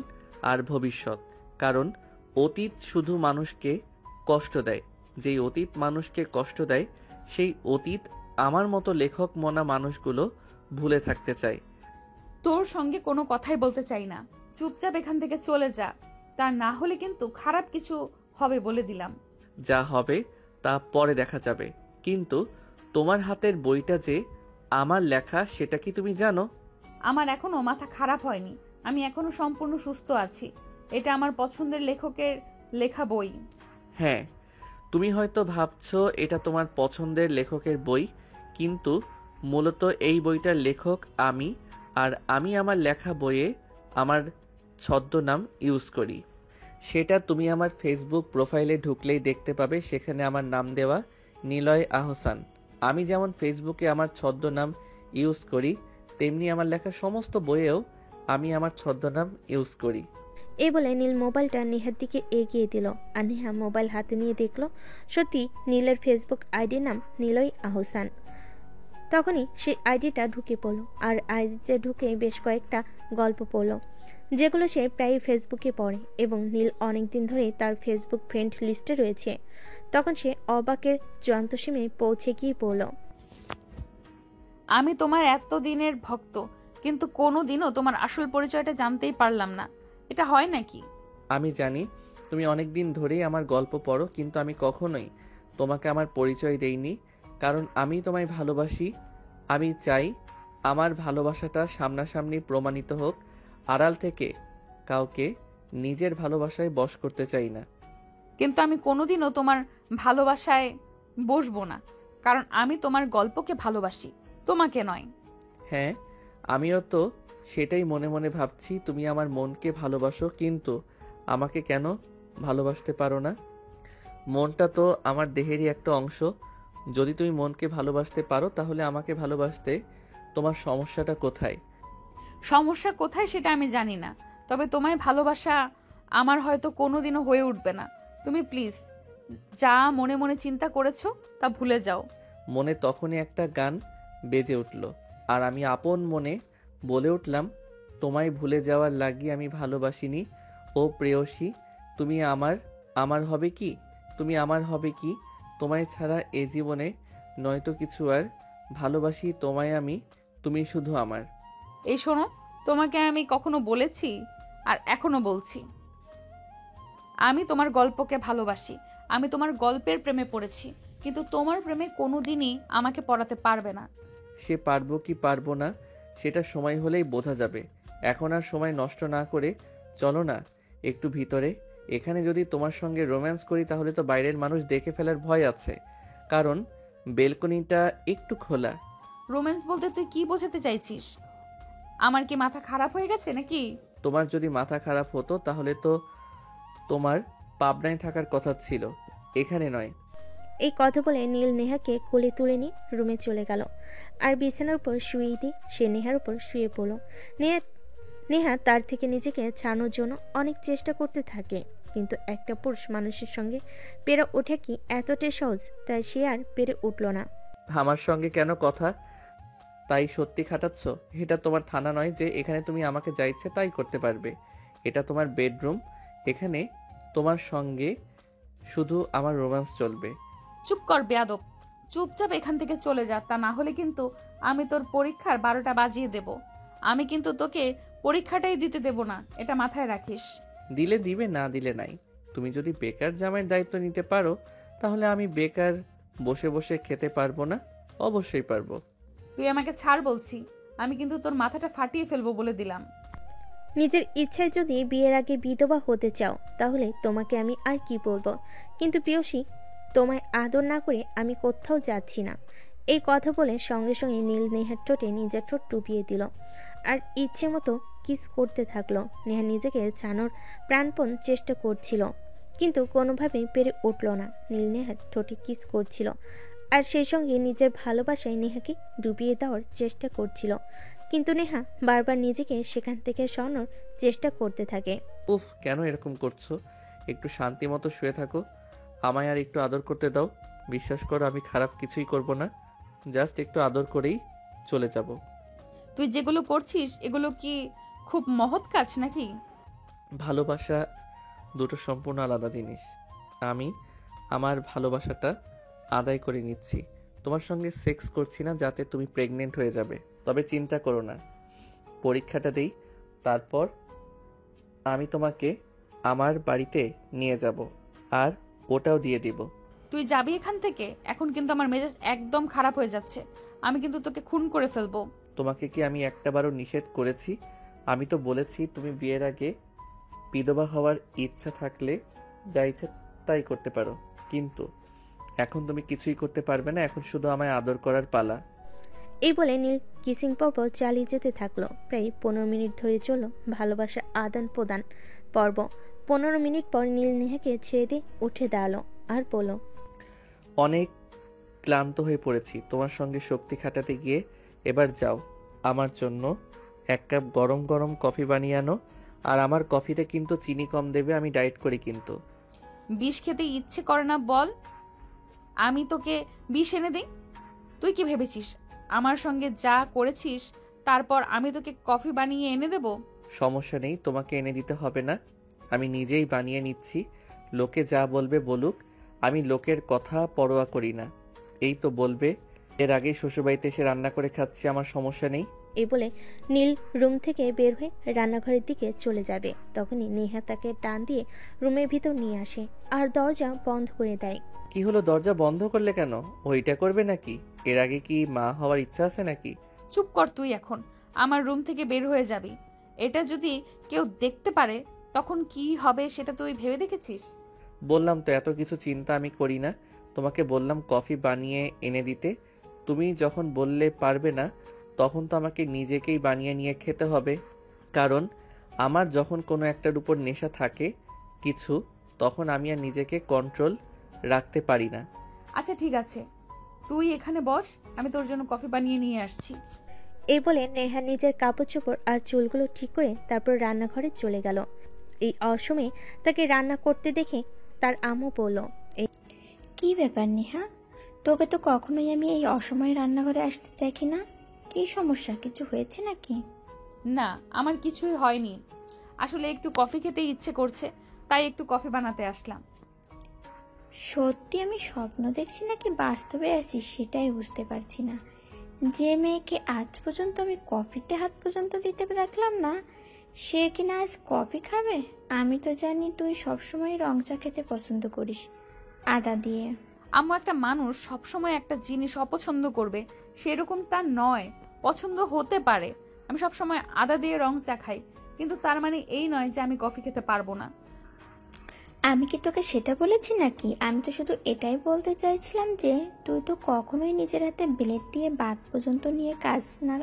আর ভবিষ্যৎ, কারণ অতীত শুধু মানুষকে কষ্ট দেয়। যেই অতীত মানুষকে কষ্ট দেয় সেই অতীত আমার মতো লেখক মনা মানুষগুলো ভুলে থাকতে চায়। তোর সঙ্গে কোনো কথাই বলতে চাই না। চুপচাপ এখান থেকে চলে যা, তা না হলে কিন্তু খারাপ কিছু হবে বলে দিলাম। যা হবে তা পরে দেখা যাবে, কিন্তু তোমার হাতের বইটা যে আমার লেখা সেটা কি তুমি জানো? আমার এখনো মাথা খারাপ হয়নি, আমি এখনো সম্পূর্ণ সুস্থ আছি। এটা আমার পছন্দের লেখকের লেখা বই। হ্যাঁ, তুমি হয়তো ভাবছো এটা তোমার পছন্দের লেখকের বই, কিন্তু মূলত এই বইটার লেখক আমি। আর আমি আমার লেখা বইয়ে আমার ছদ্মনাম ইউজ করি। সেটা তুমি আমার ফেসবুক প্রোফাইলে ঢুকলেই দেখতে পাবে, সেখানে আমার নাম দেওয়া নিলয় আহসান। আমি যেমন ফেসবুকে আমার ছদ্মনাম ইউজ করি, তেমনি আমার লেখা সমস্ত বইয়েও আমি আমার ছদ্মনাম ইউজ করি। এই বলে নীল মোবাইলটা নেহার দিকে এগিয়ে দিল আর নেহা মোবাইল হাতে নিয়ে দেখল সত্যি নীলের ফেসবুক আইডির নাম নিলয় আহসান। তখনই সে আইডিটা ঢুকে পড়ল আর আইডিতে ঢুকে বেশ কয়েকটা গল্প পড়ল, যেগুলো সে প্রায় ফেসবুকে পড়ে এবং নীল অনেকদিন ধরেই তার ফেসবুক ফ্রেন্ড লিস্টে রয়েছে। তখন সে অবাকের চূড়ান্ত সীমে পৌঁছে গিয়ে পড়ল, আমি তোমার এত দিনের ভক্ত, কিন্তু কোনোদিনও তোমার আসল পরিচয়টা জানতেই পারলাম না। এটা হয় নাকি? আমি জানি তুমি অনেক দিন ধরেই আমার গল্প পড়ো, কিন্তু আমি কখনোই তোমাকে আমার পরিচয় দেইনি, কারণ আমি তোমায় ভালোবাসি। আমি চাই আমার ভালোবাসাটা সামনাসামনি প্রমাণিত হোক, আড়াল থেকে কাউকে নিজের ভালোবাসায় বশ করতে চাই না। কিন্তু আমি কোনোদিনও তোমার ভালোবাসায় বসবো না, কারণ আমি তোমার গল্পকে ভালোবাসি, তোমাকে নয়। হ্যাঁ, আমিও তো সেটাই মনে মনে ভাবছি। তুমি আমার মনকে ভালোবাসো, কিন্তু আমাকে কেন ভালোবাসতে পারো না? মনটা তো আমার দেহেরই একটা অংশ। যদি তুমি মনকে ভালোবাসতে পারো তাহলে আমাকে ভালোবাসতে তোমার সমস্যাটা কোথায়? সমস্যা কোথায় সেটা আমি জানি না, তবে তোমায় ভালোবাসা আমার হয়তো কোনোদিনও হয়ে উঠবে না। তুমি প্লিজ যা মনে মনে চিন্তা করেছো তা ভুলে যাও। মনে তখনই একটা গান বেজে উঠল, আর আমি আপন মনে বলে উঠলাম, তোমায় ভুলে যাওয়ার লাগি আমি ভালোবাসিনি ও প্রেয়সী। তুমি আমার হবে কি? তুমি আমার হবে কি? তোমায় ছাড়া এ জীবনে নয়তো কিছু আর ভালোবাসি তোমায় আমি, তুমি শুধু আমার। এই শোনো, তোমাকে আমি কখনো বলেছি আর এখনো বলছি, আমি তোমার গল্পকে ভালোবাসি। আমি তোমার গল্পের প্রেমে পড়েছি, কিন্তু তোমার প্রেমে কোনোদিনই আমাকে পড়াতে পারবে না। সে পারবো কি পারবো না সেটা সময় হলেই বোঝা যাবে। এখন আর সময় নষ্ট না করে চলো না একটু ভিতরে। এখানে যদি তোমার সঙ্গে রোম্যান্স করি তাহলে তো বাইরের মানুষ দেখে ফেলার ভয় আছে, কারণ বেলকনিটা একটু খোলা। রোম্যান্স বলতে তুই কি বোঝাতে চাইছিস? আমার কি মাথা খারাপ হয়ে গেছে নাকি? তোমার যদি মাথা খারাপ হতো তাহলে তো তোমার পাবনায় থাকার কথা ছিল, এখানে নয়। এই কথা বলে নীল নেহাকে কোলে তুলে নিয়ে রুমে চলে গেল আর বিছানার উপর শুয়ে দিয়ে সে নেহার উপর শুয়ে পড়ল। নেহা তার থেকে নিজেকে ছাড়ানোর জন্য অনেক চেষ্টা করতে থাকে, কিন্তু একটা পুরুষ মানুষের সঙ্গে পেরে ওঠে কি এতটাই সহজ, তাই সে আর পেরে উঠল না। আমার সঙ্গে কেন কথা তাই সত্যি খাটাচ্ছ? এটা তোমার থানা নয় যে এখানে তুমি আমাকে যা ইচ্ছে তাই করতে পারবে। এটা তোমার বেডরুম, এখানে তোমার সঙ্গে শুধু আমার রোম্যান্স চলবে। চুপ কর বেয়াদব, চুপচাপ এখান থেকে চলে যা, তা না হলে কিন্তু আমি তোর পরীক্ষার 12টা বাজিয়ে দেব। আমি কিন্তু তোকে পরীক্ষাটাই দিতে দেব না, এটা মাথায় রাখিস। দিলে দিবে, না দিলে নাই। তুমি যদি বেকার জামাইয়ের দায়িত্ব নিতে পারো তাহলে আমি বেকার বসে বসে খেতে পারবো না? অবশ্যই পারবো। তুই আমাকে ছাড় বলছি, আমি কিন্তু তোর মাথাটা ফাটিয়ে ফেলবো বলে দিলাম। নিজের ইচ্ছায় যদি বিয়ের আগে বিধবা হতে চাও তাহলে তোমাকে আমি আর কি বলবো, কিন্তু প্রিয়সী, তোমায় আদর না করে আমি কোথাও যাচ্ছি না। এই কথা বলে সঙ্গে সঙ্গে নীল নেহার ঠোঁটে নিজের ঠোঁট ডুবিয়ে দিল আর ইচ্ছে মতো কিস করতে থাকলো। নেহা নিজেকে ছাড়ানোর প্রাণপণ চেষ্টা করছিল, কিন্তু কোনোভাবেই পেরে উঠল না। নীল নেহার ঠোঁটে কিস করছিল আর সেই সঙ্গে নিজের ভালোবাসায় নেহাকে ডুবিয়ে দেওয়ার চেষ্টা করছিল, কিন্তু নেহা বারবার নিজেকে সেখান থেকে সরানোর চেষ্টা করতে থাকে। উফ, কেন এরকম করছো? একটু শান্তি মতো শুয়ে থাকো, আমায় আর একটু আদর করতে দাও। বিশ্বাস করো আমি খারাপ কিছুই করব না, জাস্ট একটু আদর করেই চলে যাব। তুই যেগুলো করছিস এগুলো কি খুব মহৎ কাজ নাকি? ভালোবাসা দুটো সম্পূর্ণ আলাদা জিনিস। আমি আমার ভালোবাসাটা আদায় করে নিচ্ছি, তোমার সঙ্গে সেক্স করছি না যাতে তুমি প্রেগনেন্ট হয়ে যাবে। তবে চিন্তা করো না, পরীক্ষাটা দেই, তারপর আমি তোমাকে আমার বাড়িতে নিয়ে যাব আর ওটাও দিয়ে দিব। তুই যাবি এখান থেকে? এখন কিন্তু আমার মেজাজ একদম খারাপ হয়ে যাচ্ছে, আমি কিন্তু তোকে খুন করে ফেলবো। তোমাকে কি আমি একটাবারও নিষেধ করেছি? আমি তো বলেছি তুমি বিয়ের আগে বিধবা হওয়ার ইচ্ছা থাকলে যা ইচ্ছা তাই করতে পারো, কিন্তু এখন তুমি কিছুই করতে পারবে না। এখন শুধু আমায় আদর করার পালা। এই বলে নীল কিসিং পর্ব চালিয়ে যেতে থাকলো। প্রায় 15 মিনিট ধরে চলল ভালোবাসা আদান প্রদান পর্ব। 15 মিনিট পর নীল নেহাকে ছেড়ে দিয়ে উঠে দাঁড়ালো আর বলল, অনেক ক্লান্ত হয়ে পড়েছি তোমার সঙ্গে শক্তি খাটাতে গিয়ে। এবার যাও, আমার জন্য 1 কাপ গরম গরম কফি বানিয়ে আনো। আর আমার কফিতে কিন্তু চিনি কম দেবে, আমি ডায়েট করি কিন্তু। বিষ খেতে ইচ্ছে করে না বল, আমি তোকে বিষ এনে দিই? তুই কি ভেবেছিস আমার সঙ্গে যা করেছিস তারপর আমি তোকে কফি বানিয়ে এনে দেব? সমস্যা নেই, তোমাকে এনে দিতে হবে না, আমি নিজেই বানিয়ে নিচ্ছি। লোকে যা বলবে বলুক, আমি লোকের কথা পরোয়া করি না। এই তো বলবে, এর আগেই শ্বশুরবাড়িতে এসে রান্না করে খাচ্ছি, আমার সমস্যা নেই। এই বলে নীল রুম থেকে বের হয়ে রান্নাঘরের দিকে চলে যাবে। তখনই নেহা তাকে টান দিয়ে রুমের ভিতর নিয়ে আসে আর দরজা বন্ধ করে দেয়। কি হলো, দরজা বন্ধ করলে কেন? ওইটা করবে নাকি? এর আগে কি মা হওয়ার ইচ্ছা আছে নাকি? চুপ কর তুই, এখন আমার রুম থেকে বের হয়ে যাবি। এটা যদি কেউ দেখতে পারে তখন কি হবে সেটা তুই ভেবে দেখেছিস? বললাম তো এত কিছু চিন্তা আমি করি না। তোমাকে বললাম কফি বানিয়ে এনে দিতে, তুমি যখন বললে পারবে না তখন তো আমাকে নিজেকেই বানিয়ে নিয়ে খেতে হবে। কারণ আমার যখন কোনো একটার উপর নেশা থাকে কিছু, তখন আমি আর নিজেকে কন্ট্রোল রাখতে পারি না। আচ্ছা ঠিক আছে, তুই এখানে বস, আমি তোর জন্য কফি বানিয়ে নিয়ে আসছি। এই বলে নেহা নিজের কাপড় চোপড় আর চুলগুলো ঠিক করে তারপর রান্নাঘরে চলে গেল। এই অসময়ে তাকে রান্না করতে দেখে তার আম্মু বলল, কি ব্যাপার নেহা, তোকে তো কখনোই আমি এই অসময়ে রান্নাঘরে আসতে দেখি না। কি সমস্যা, কিছু হয়েছে নাকি? না, আমার কিছুই হয়নি, আসলে একটু কফি খেতে ইচ্ছে করছে তাই একটু কফি বানাতে আসলাম। সত্যি আমি স্বপ্ন দেখছি নাকি বাস্তবে আছি সেটাই বুঝতে পারছি না। যে মেয়েকে আজ পর্যন্ত আমি কফিতে হাত পর্যন্ত দিতে দেখলাম না, সে কিনা আজ কফি খাবে? আমি তো জানি তুই সবসময় রং চা খেতে পছন্দ করিস, আদা দিয়ে। আম্মু, একটা মানুষ সবসময় একটা জিনিস অপছন্দ করবে সেরকম তার নয়, পছন্দ হতে পারে। আমি সবসময় আদা দিয়ে রং চা খাই, কিন্তু তার মানে এই নয় যে আমি কফি খেতে পারবো না। আমি কি তোকে সেটা বলেছি নাকি? আমি তো শুধু এটাই বলতে চাইছিলাম যে তুই তো কখনোই নিজের হাতে ব্লেড দিয়ে বাদ পর্যন্ত নিয়ে কাজ না,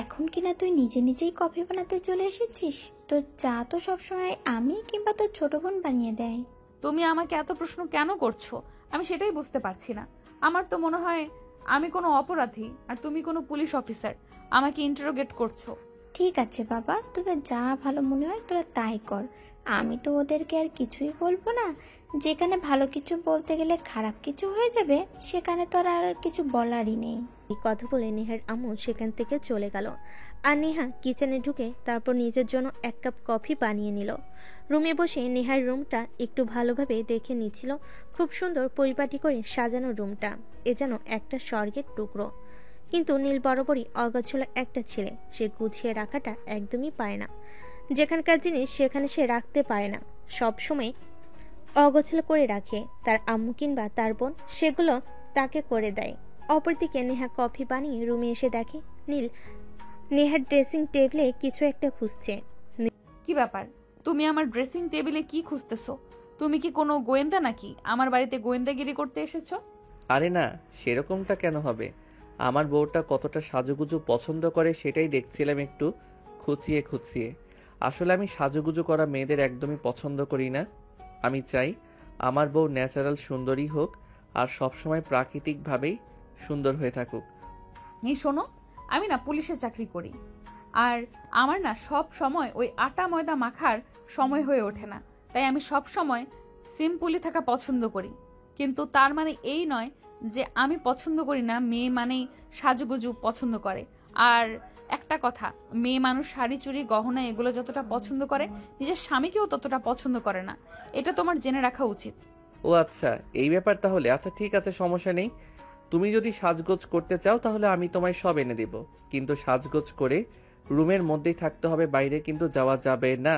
এখন কিনা তুই নিজে নিজেই কফি বানাতে চলে এসেছিস। তো চা তো সবসময় আমি কিংবা তোর ছোট বোন বানিয়ে দেয়। তুমি আমাকে এত প্রশ্ন কেন করছো? আমি সেটাই বুঝতে পারছি না। আমার তো মনে হয় আমি কোনো অপরাধী আর তুমি কোনো পুলিশ অফিসার, আমাকে ইন্টারোগেট করছো। ঠিক আছে বাবা, তোদের যা ভালো মনে হয় তোরা তাই কর। আমি তো ওদেরকে আর কিছুই বলবো না। যেখানে ভালো কিছু বলতে গেলে খারাপ কিছু হয়ে যাবে, সেখানে তোর আর কিছু বলারই নেই। এই কথা বলে নেহার আম্মু সেখান থেকে চলে গেল। আর নেহা কিচেনে ঢুকে তারপর নিজের জন্য এক কাপ কফি বানিয়ে নিল। রুমে বসে নেহার রুমটা একটু ভালোভাবে দেখে নিচ্ছিল। খুব সুন্দর পরিপাটি করে সাজানো রুমটা, এ যেন একটা স্বর্গের টুকরো। কিন্তু নীল বরাবরই অগোছালো একটা ছেলে, সে গুছিয়ে রাখাটা একদমই পারে না। যেখানকার জিনিস সেখানে সে রাখতে পারে না, সব সময় অগোছালো করে রাখে। তার আম্মু কিংবা তার বোন সেগুলো তাকে করে দেয়। অপরদিকে নেহা কফি বানিয়ে রুমে এসে দেখে নীল নেহার ড্রেসিং টেবিলে কিছু একটা খুঁজছে। কি ব্যাপার, তুমি আমার ড্রেসিং টেবিলে কি খুঁজতেছো? তুমি কি কোনো গোয়েন্দা নাকি? আমার বাড়িতে গোয়েন্দাগিরি করতে এসেছো? আরে না, সেরকমটা কেন হবে? আমার বউটা কতটা সাজুগুজু পছন্দ করে সেটাই দেখছিলাম একটু খুঁচিয়ে খুঁচিয়ে। আসলে আমি সাজুগুজু করা মেয়েদের একদমই পছন্দ করি না। আমি চাই আমার বউ ন্যাচারাল সুন্দরী হোক আর সবসময় প্রাকৃতিকভাবেই সুন্দর হয়ে থাকুক। এই শোনো, আমি না পুলিশে চাকরি করি, আর আমার না সব সময় ওই আটা ময়দা মাখার সময় হয়ে ওঠে না। তাই আমি সব সময় সিম্পলি থাকা পছন্দ করি। কিন্তু তার মানে এই নয় যে আমি পছন্দ করি না মেয়ে মানেই সাজুগুজু পছন্দ করে। আর একটা কথা, মেয়ে মানুষ শাড়ি চুড়ি গহনা এগুলো যতটা পছন্দ করে, নিজের স্বামীকেও ততটা পছন্দ করে না। এটা তোমার জেনে রাখা উচিত। ও আচ্ছা, এই ব্যাপার তাহলে। আচ্ছা ঠিক আছে, সমস্যা নেই। তুমি যদি সাজগোজ করতে চাও তাহলে আমি তোমায় সব এনে দেব, কিন্তু সাজগোজ করে রুমের মধ্যেই থাকতে হবে, বাইরে কিন্তু যাওয়া যাবে না।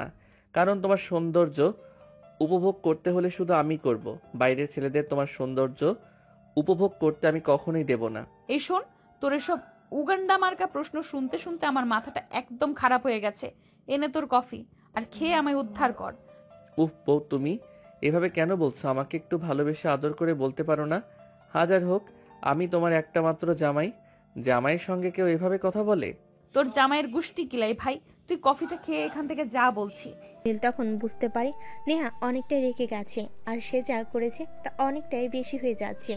কারণ তোমার সৌন্দর্য উপভোগ করতে হলে শুধু আমি করব, বাইরের ছেলেদের তোমার সৌন্দর্য উপভোগ করতে আমি কখনোই দেব না। এই শোন, তোর এসব উগান্ডা মার্কা প্রশ্ন শুনতে শুনতে আমার মাথাটা একদম খারাপ হয়ে গেছে। এনে তোর কফি আর খেয়ে আমায় উদ্ধার কর। উফ বউ, তুমি এভাবে কেন বলছো? আমাকে একটু ভালোবেসে আদর করে বলতে পারো না? হাজার হোক আমি তোমার একটা মাত্র জামাই, জামাইয়ের সঙ্গে কেউ এভাবে কথা বলে? তোর জামাইয়ের গুষ্টি কিলাই ভাই, তুই কফিটা খেয়ে এখান থেকে যা বলছি। নীল তখন বুঝতে পারে নেহা অনেকটাই রেগে গেছে, আর সে যা করেছে তা অনেকটাই বেশি হয়ে যাচ্ছে।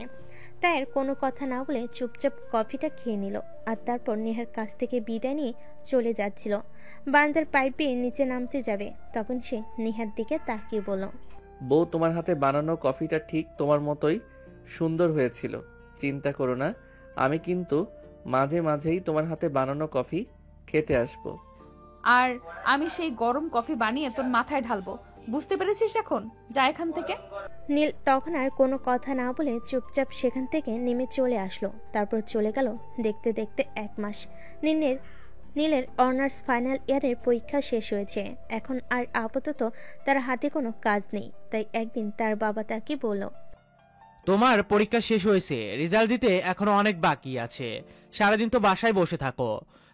তাই আর কোনো কথা না বলে চুপচাপ কফিটা খেয়ে নিল। আর তারপর নেহার কাছ থেকে বিদায় নিয়ে চলে যাচ্ছিল। বারান্দার পাইপ বেয়ে নিচে নামতে যাবে, তখন সে নেহার দিকে তাকিয়ে বলল, বউ, তোমার হাতে বানানো কফিটা ঠিক তোমার মতোই সুন্দর হয়েছিল। চিন্তা করো না, আমি কিন্তু মাঝে মাঝেই তোমার হাতে বানানো কফি খেতে আসবো। আর আমি সেই গরম কফি বানিয়ে তোর মাথায় ঢালবো, বুঝতে পেরেছিস? এখন যা এখান থেকে। নীল তখন আর কোনো কথা না বলে চুপচাপ সেখান থেকে নেমে চলে আসলো। তারপর চলে গেল দেখতে দেখতে 1 মাস। নীলের অনার্স ফাইনাল ইয়ারের পরীক্ষা শেষ হয়েছে। এখন আর আপাতত তার হাতে কোনো কাজ নেই। তাই একদিন তার বাবা তাকে বলল, তোমার পরীক্ষা শেষ হয়েছে, রেজাল্ট দিতে এখনো অনেক বাকি আছে। সারাদিন তো বাসায় বসে থাকো,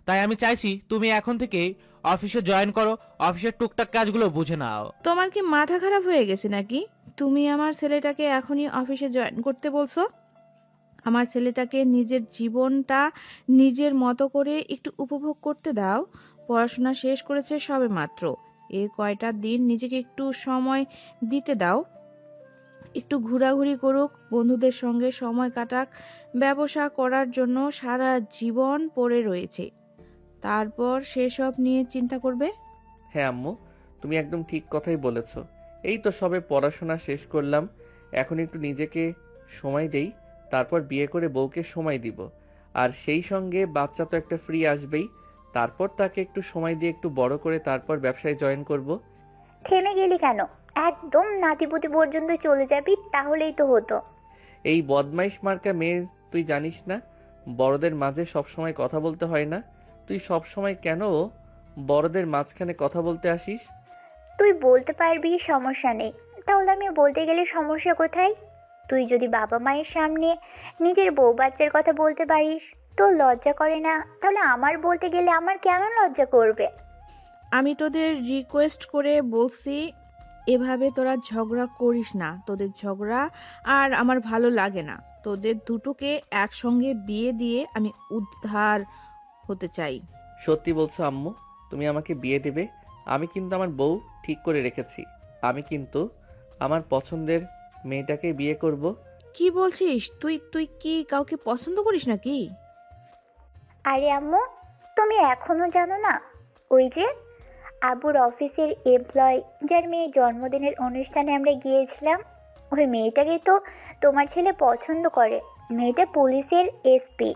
তাই আমি চাইছি তুমি এখন থেকে অফিসে জয়েন করো, অফিসের টুকটাক কাজগুলো বুঝে নাও। তোমার কি মাথা খারাপ হয়ে গেছে নাকি? তুমি আমার ছেলেটাকে এখনই অফিসে জয়েন করতে বলছো? আমার ছেলেটাকে নিজের জীবনটা নিজের মতো করে একটু উপভোগ করতে দাও। পড়াশোনা শেষ করেছে সবে মাত্র। এই কয়টা দিন নিজেকে একটু সময় দিতে দাও, একটু ঘোরাঘুরি করুক, বন্ধুদের সঙ্গে সময় কাটাক। ব্যবসা করার জন্য সারা জীবন পড়ে রয়েছে, তারপর সেসব নিয়ে চিন্তা করবে। হ্যাঁ আম্মু, তুমি একদম ঠিক কথাই বলেছ। এই তো সবে পড়াশোনা শেষ করলাম, এখন একটু নিজেকে সময় দেই, তারপর বিয়ে করে বউকে সময় দিব। আর সেই সঙ্গে বাচ্চা তো একটা ফ্রি আসবেই, তারপর তাকে একটু সময় দিয়ে একটু বড় করে তারপর ব্যবসায় জয়েন করব। থেমে গেলি কেন? একদম নাতিপুতি পর্যন্ত চলে যাবি, তাহলেই তো হতো। এই বদমাইশ মার্কা মেয়ে তুই জানিস না, বড়দের মাঝে সবসময় কথা বলতে হয় না? তুই সবসময় কেন বড়দের মাঝখানে কথা বলতে আসিস? তুই বলতে পারবি, সমস্যা নেই। তাহলে আমি বলতে গেলে সমস্যা কোথায়? তুই যদি বাবা মায়ের সামনে নিজের বউ বাচ্চার কথা বলতে পারিস, তোর লজ্জা করে না? তাহলে আমার বলতে গেলে আমার কেন লজ্জা করবে? আমি তোদের রিকোয়েস্ট করে বলছি, এভাবে তোরা ঝগড়া করিস না। তোদের ঝগড়া আর আমার ভালো লাগে না। তোদের দুটোকে একসঙ্গে বিয়ে দিয়ে আমি উদ্ধার হতে চাই। সত্যি বলছো আম্মু? তুমি আমাকে বিয়ে দেবে? আমি কিন্তু আমার বউ ঠিক করে রেখেছি। আমি কিন্তু আমার পছন্দের মেয়েটাকে বিয়ে করব। কি বলছিস তুই? তুই কি কাউকে পছন্দ করিস নাকি? আরে আম্মু, তুমি এখনো জানো না? ওই যে আবুর অফিসের এমপ্লয়, যার মেয়ের জন্মদিনের অনুষ্ঠানে আমরা গিয়েছিলাম, ওই মেয়েটাকে তো তোমার ছেলে পছন্দ করে। মেয়েটা পুলিশের এসপি।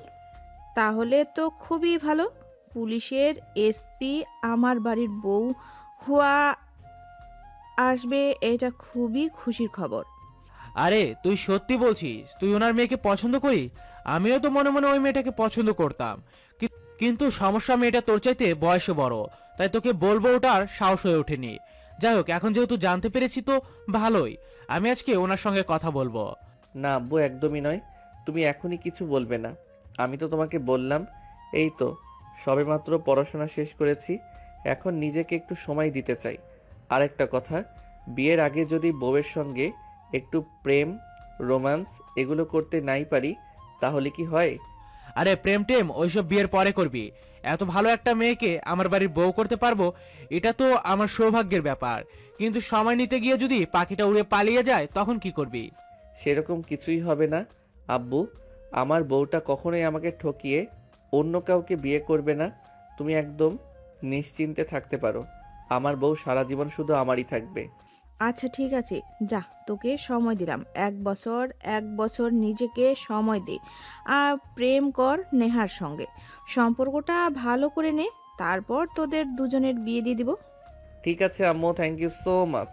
তাহলে তো খুবই ভালো। পুলিশের এসপি আমার বাড়ির বউ হওয়া আসবে, এটা খুবই খুশির খবর। আরে তুই সত্যি বলছিস তুই ওনার মেয়েকে পছন্দ করি? আমিও তো মনে মনে ওই মেয়েটাকে পছন্দ করতাম, কিন্তু সমস্যা মেয়েটা তোর চাইতে বয়সে বড়, তাই তোকে বলবো ওটার সাহস হয়ে ওঠেনি। যাই হোক, এখন যেহেতু জানতে পেরেছি তো ভালোই, আমি আজকে ওনার সঙ্গে কথা বলবো। না আব্বু, একদমই নয়। তুমি এখনই কিছু বলবে না। আমি তো তোমাকে বললাম, এই তো সবেমাত্র পড়াশোনা শেষ করেছি, এখন নিজেকে একটু সময় দিতে চাই। আর একটা কথা, বিয়ের আগে যদি বউয়ের সঙ্গে একটু প্রেম, রোম্যান্স এগুলো করতে নাই পারি, তাহলে কি হয়? আরে প্রেম টেম ওইসব বিয়ের পরে করবি। এত ভালো একটা মেয়েকে আমার বাড়ির বউ করতে পারবো, এটা তো আমার সৌভাগ্যের ব্যাপার। কিন্তু সময় নিতে গিয়ে যদি পাখিটা উড়ে পালিয়ে যায়, তখন কি করবি? সেরকম কিছুই হবে না আব্বু। আমার বউটা কখনোই আমাকে ঠকিয়ে অন্য কাউকে বিয়ে করবে না। তুমি একদম নিশ্চিন্তে থাকতে পারো। আমার বউ সারা জীবন শুধু আমারই থাকবে। আচ্ছা ঠিক আছে, যা, তোকে সময় দিলাম। এক বছর নিজেকে সময় দে। আর প্রেম কর নেহার সঙ্গে, সম্পর্কটা ভালো করে নে, তারপর তোদের দুজনের বিয়ে দিয়ে দিব। ঠিক আছে আম্মু, থ্যাংক ইউ সো মাচ।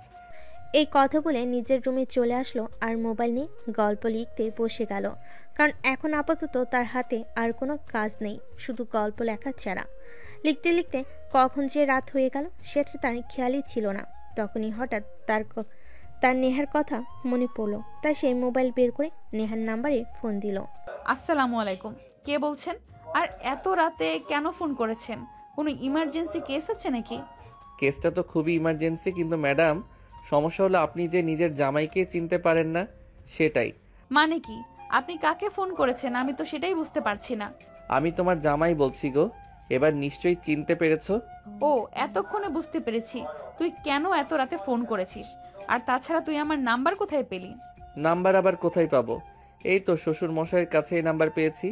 এই কথা বলে নিজের রুমে চলে আসলো আর মোবাইল নিয়ে গল্প লিখতে বসে গেল। কারণ এখন আপাতত তার হাতে আর কোনো কাজ নেই, শুধু গল্প লেখা ছাড়া। লিখতে লিখতে কখন যে রাত হয়ে গেল সেটা তার খেয়ালই ছিল না। তখনই হঠাৎ তার নেহার কথা মনে পড়লো, তাই সেই মোবাইল বের করে নেহার নাম্বারে ফোন দিল। আসসালামু আলাইকুম, কে বলছেন? আর এত রাতে কেন ফোন করেছেন? কোনো ইমার্জেন্সি কেস আছে নাকি? কেসটা তো খুবই ইমার্জেন্সি, কিন্তু ম্যাডাম সমস্যা হলো আপনি যে নিজের জামাইকে চিনতে পারেন না, সেটাই। মানে কি? আপনি কাকে ফোন করেছেন? আমি তো সেটাই বুঝতে পারছি না। আমি তোমার জামাই বলছি গো। এবার নিশ্চয়ই চিনতে পেরেছো। ও, এতক্ষণে বুঝতে পেরেছি তুই কেন এত রাতে ফোন করেছিস। আর তাছাড়া তুই আমার নাম্বার কোথায় পেলি? নাম্বার আবার কোথায় পাবো? এই তো শ্বশুর মশাইয়ের কাছে এই নাম্বার পেয়েছি।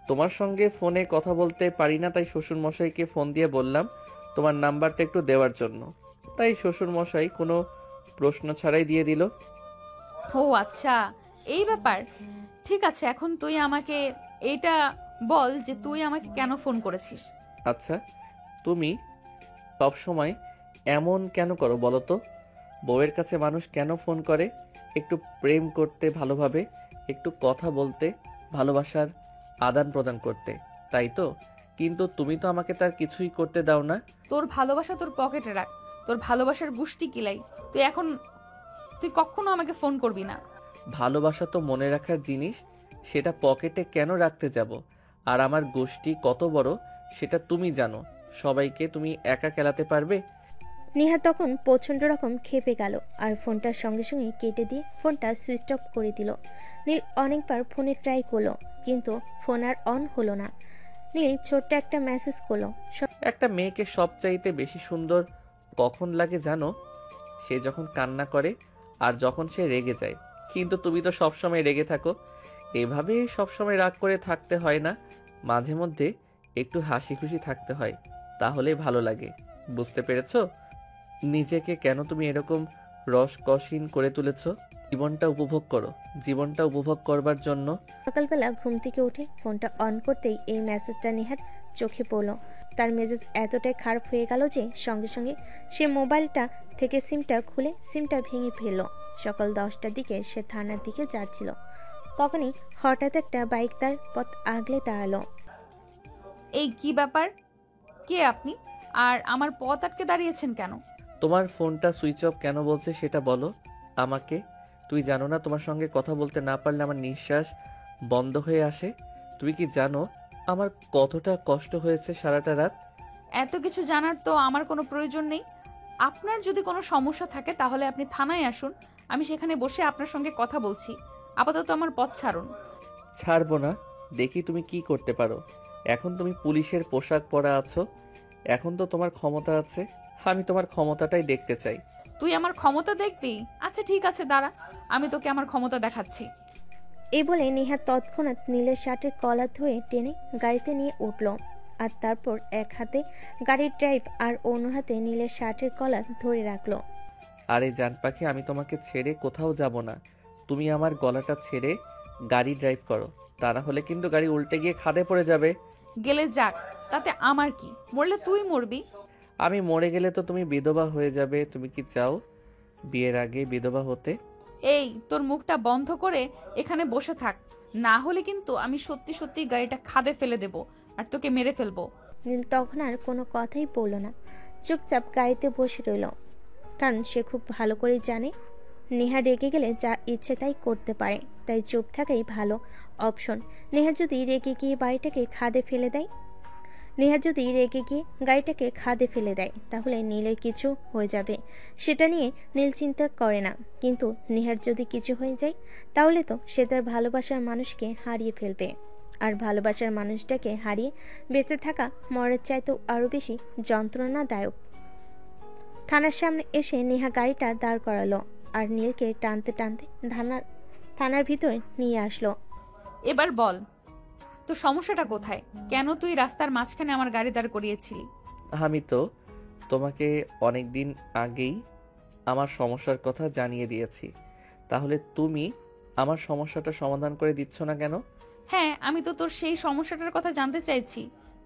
তোমার সঙ্গে ফোনে কথা বলতে পারি না, তাই শ্বশুর মশাইকে ফোন দিয়ে বললাম তোমার নাম্বারটা একটু দেওয়ার জন্য। তাই শ্বশুর মশাই কোনো প্রশ্ন ছাড়াই দিয়ে দিল। ও আচ্ছা, এই ব্যাপার। ঠিক আছে, এখন তুই আমাকে এটা বল যে তুই আমাকে কেন ফোন করেছিস। আচ্ছা, তুমি সবসময় এমন কেন করো বলো তো? বউয়ের কাছে মানুষ কেন ফোন করে? একটু প্রেম করতে, ভালোভাবে একটু কথা বলতে, ভালোবাসার আদান প্রদান করতে, তাই তো? কিন্তু তুমি তো আমাকে তার কিছুই করতে দাও না। তোর ভালোবাসা তোর পকেটে রাখ, তোর ভালোবাসার গুষ্টি কিলাই। তুই কখনো আমাকে ফোন করবি না। ভালোবাসা তো মনে রাখার জিনিস, সেটা পকেটে কেন রাখতে যাব? আর আমার গোষ্ঠী কত বড় সেটা তুমি জানো। সবাইকে তুমি একা খেলাতে পারবে? নেহা তখন প্রচণ্ড রকম খেপে গেল আর ফোনটার সঙ্গে সঙ্গে কেটে দিয়ে ফোনটা সুইচ অফ করে দিল। নীল অনেকবার ফোনে ট্রাই করলো, কিন্তু ফোন আর অন হলো না। নীল ছোট্ট একটা মেসেজ করলো। একটা মেয়েকে সবচাইতে বেশি সুন্দর কখন লাগে জানো? সে যখন কান্না করে আর যখন সে রেগে যায়। কিন্তু তুমি তো সবসময় রেগে থাকো। এভাবে সবসময় রাগ করে থাকতে হয় না, মাঝে মধ্যে একটু হাসি খুশি থাকতে হয়, তাহলে ভালো লাগে। বুঝতে পেরেছো? নিজেকে কেন তুমি এরকম রসকসহীন করে তুলেছো? জীবনটা উপভোগ করো। জীবনটা উপভোগ করবার জন্য সকালবেলা ঘুম থেকে উঠে ফোনটা অন করতেই এই মেসেজটা নেহার চোখে পড়লো। তার মেজাজ এতটাই খারাপ হয়ে গেল যে সঙ্গে সঙ্গে সে মোবাইলটা থেকে সিমটা খুলে সিমটা ভেঙে ফেলল। সকাল 10টার দিকে সে থানার দিকে যাচ্ছিল। তখনই হঠাৎ একটা বাইক তার পথ আগলে দাঁড়ালো। এই কি ব্যাপার? কে আপনি? আর আমার পথ আটকে দাঁড়িয়েছেন কেন? তোমার ফোনটা সুইচ অফ কেন বলছে সেটা বলো আমাকে। তুই জানো না তোমার সঙ্গে কথা বলতে না পারলে আমার নিঃশ্বাস বন্ধ হয়ে আসে? তুমি কি জানো আমার কতটা কষ্ট হয়েছে সারাটা রাত? এত কিছু জানার তো আমার কোনো প্রয়োজন নেই। আপনার যদি কোনো সমস্যা থাকে তাহলে আপনি থানায় আসুন, আমি সেখানে বসে আপনার সঙ্গে কথা বলছি। আপাতত আমার পথ ছাড়ুন। ছাড়বো না, দেখি তুমি কি করতে পারো। এখন তুমি পুলিশের পোশাক পরা আছো, এখন তো তোমার ক্ষমতা আছে। আমি তোমার ক্ষমতাটাই দেখতে চাই। তুই আমার ক্ষমতা দেখবি? আচ্ছা ঠিক আছে, দাঁড়া, আমি তোকে আমার ক্ষমতা দেখাচ্ছি। এই বলে নেহা তৎক্ষণাৎ নীলের শার্টের কলার ধরে টেনে গাড়িতে নিয়ে উঠল। আর তারপর এক হাতে গাড়ির ড্রাইভ আর অন্য হাতে নীলের শার্টের কলার ধরে রাখলো। আরে জান পাখি, আমি তোমাকে ছেড়ে কোথাও যাব না। তুমি আমার গলাটা ছেড়ে গাড়ি ড্রাইভ করো, তা না হলে কিন্তু গাড়ি উল্টে গিয়ে খাদে পড়ে যাবে। গেলে যাক, তাতে আমার কি? মরলে তুই মরবি। আমি মরে গেলে তো তুমি বিধবা হয়ে যাবে। তুমি কি চাও বিয়ের আগে বিধবা হতে? এই তোর মুখটা বন্ধ করে এখানে বসে থাক, না হলে কিন্তু আমি সত্যি সত্যি গাড়িটা খাদে ফেলে দেব আর তোকে মেরে ফেলবো। নীল তখন আর কোনো কথাই বলল না, চুপচাপ গাড়িতে বসে রইল। কারণ সে খুব ভালো করেই জানে নেহা রেগে গেলে যা ইচ্ছে তাই করতে পারে, তাই চুপ থাকাই ভালো অপশন। নেহা যদি রেগে গিয়ে গাড়িটাকে খাদে ফেলে দেয় তাহলে নীলের কিছু হয়ে যাবে, সেটা নিয়ে নীল চিন্তা করে না। কিন্তু নেহার যদি কিছু হয়ে যায় তাহলে তো সে তার ভালোবাসার মানুষকে হারিয়ে ফেলবে, আর ভালোবাসার মানুষটাকে হারিয়ে বেঁচে থাকা মরার চাইতেও আরও বেশি যন্ত্রণাদায়ক। থানার সামনে এসে নেহা গাড়িটা দাঁড় করালো আর নীলকে টানতে টানতে থানার ভিতরে নিয়ে আসলো। এবার বল, তো সমস্যাটা কোথায়? কেন তুই রাস্তার মাঝখানে আমার গাড়ি দাঁড় করিয়েছিলি? আমি তো তোমাকে অনেক দিন আগেই আমার সমস্যার কথা জানিয়ে দিয়েছি, তাহলে তুমি আমার সমস্যাটা সমাধান করে দিচ্ছ না কেন? হ্যাঁ, আমি তো তোর সেই সমস্যাটার কথা জানতে চাইছি।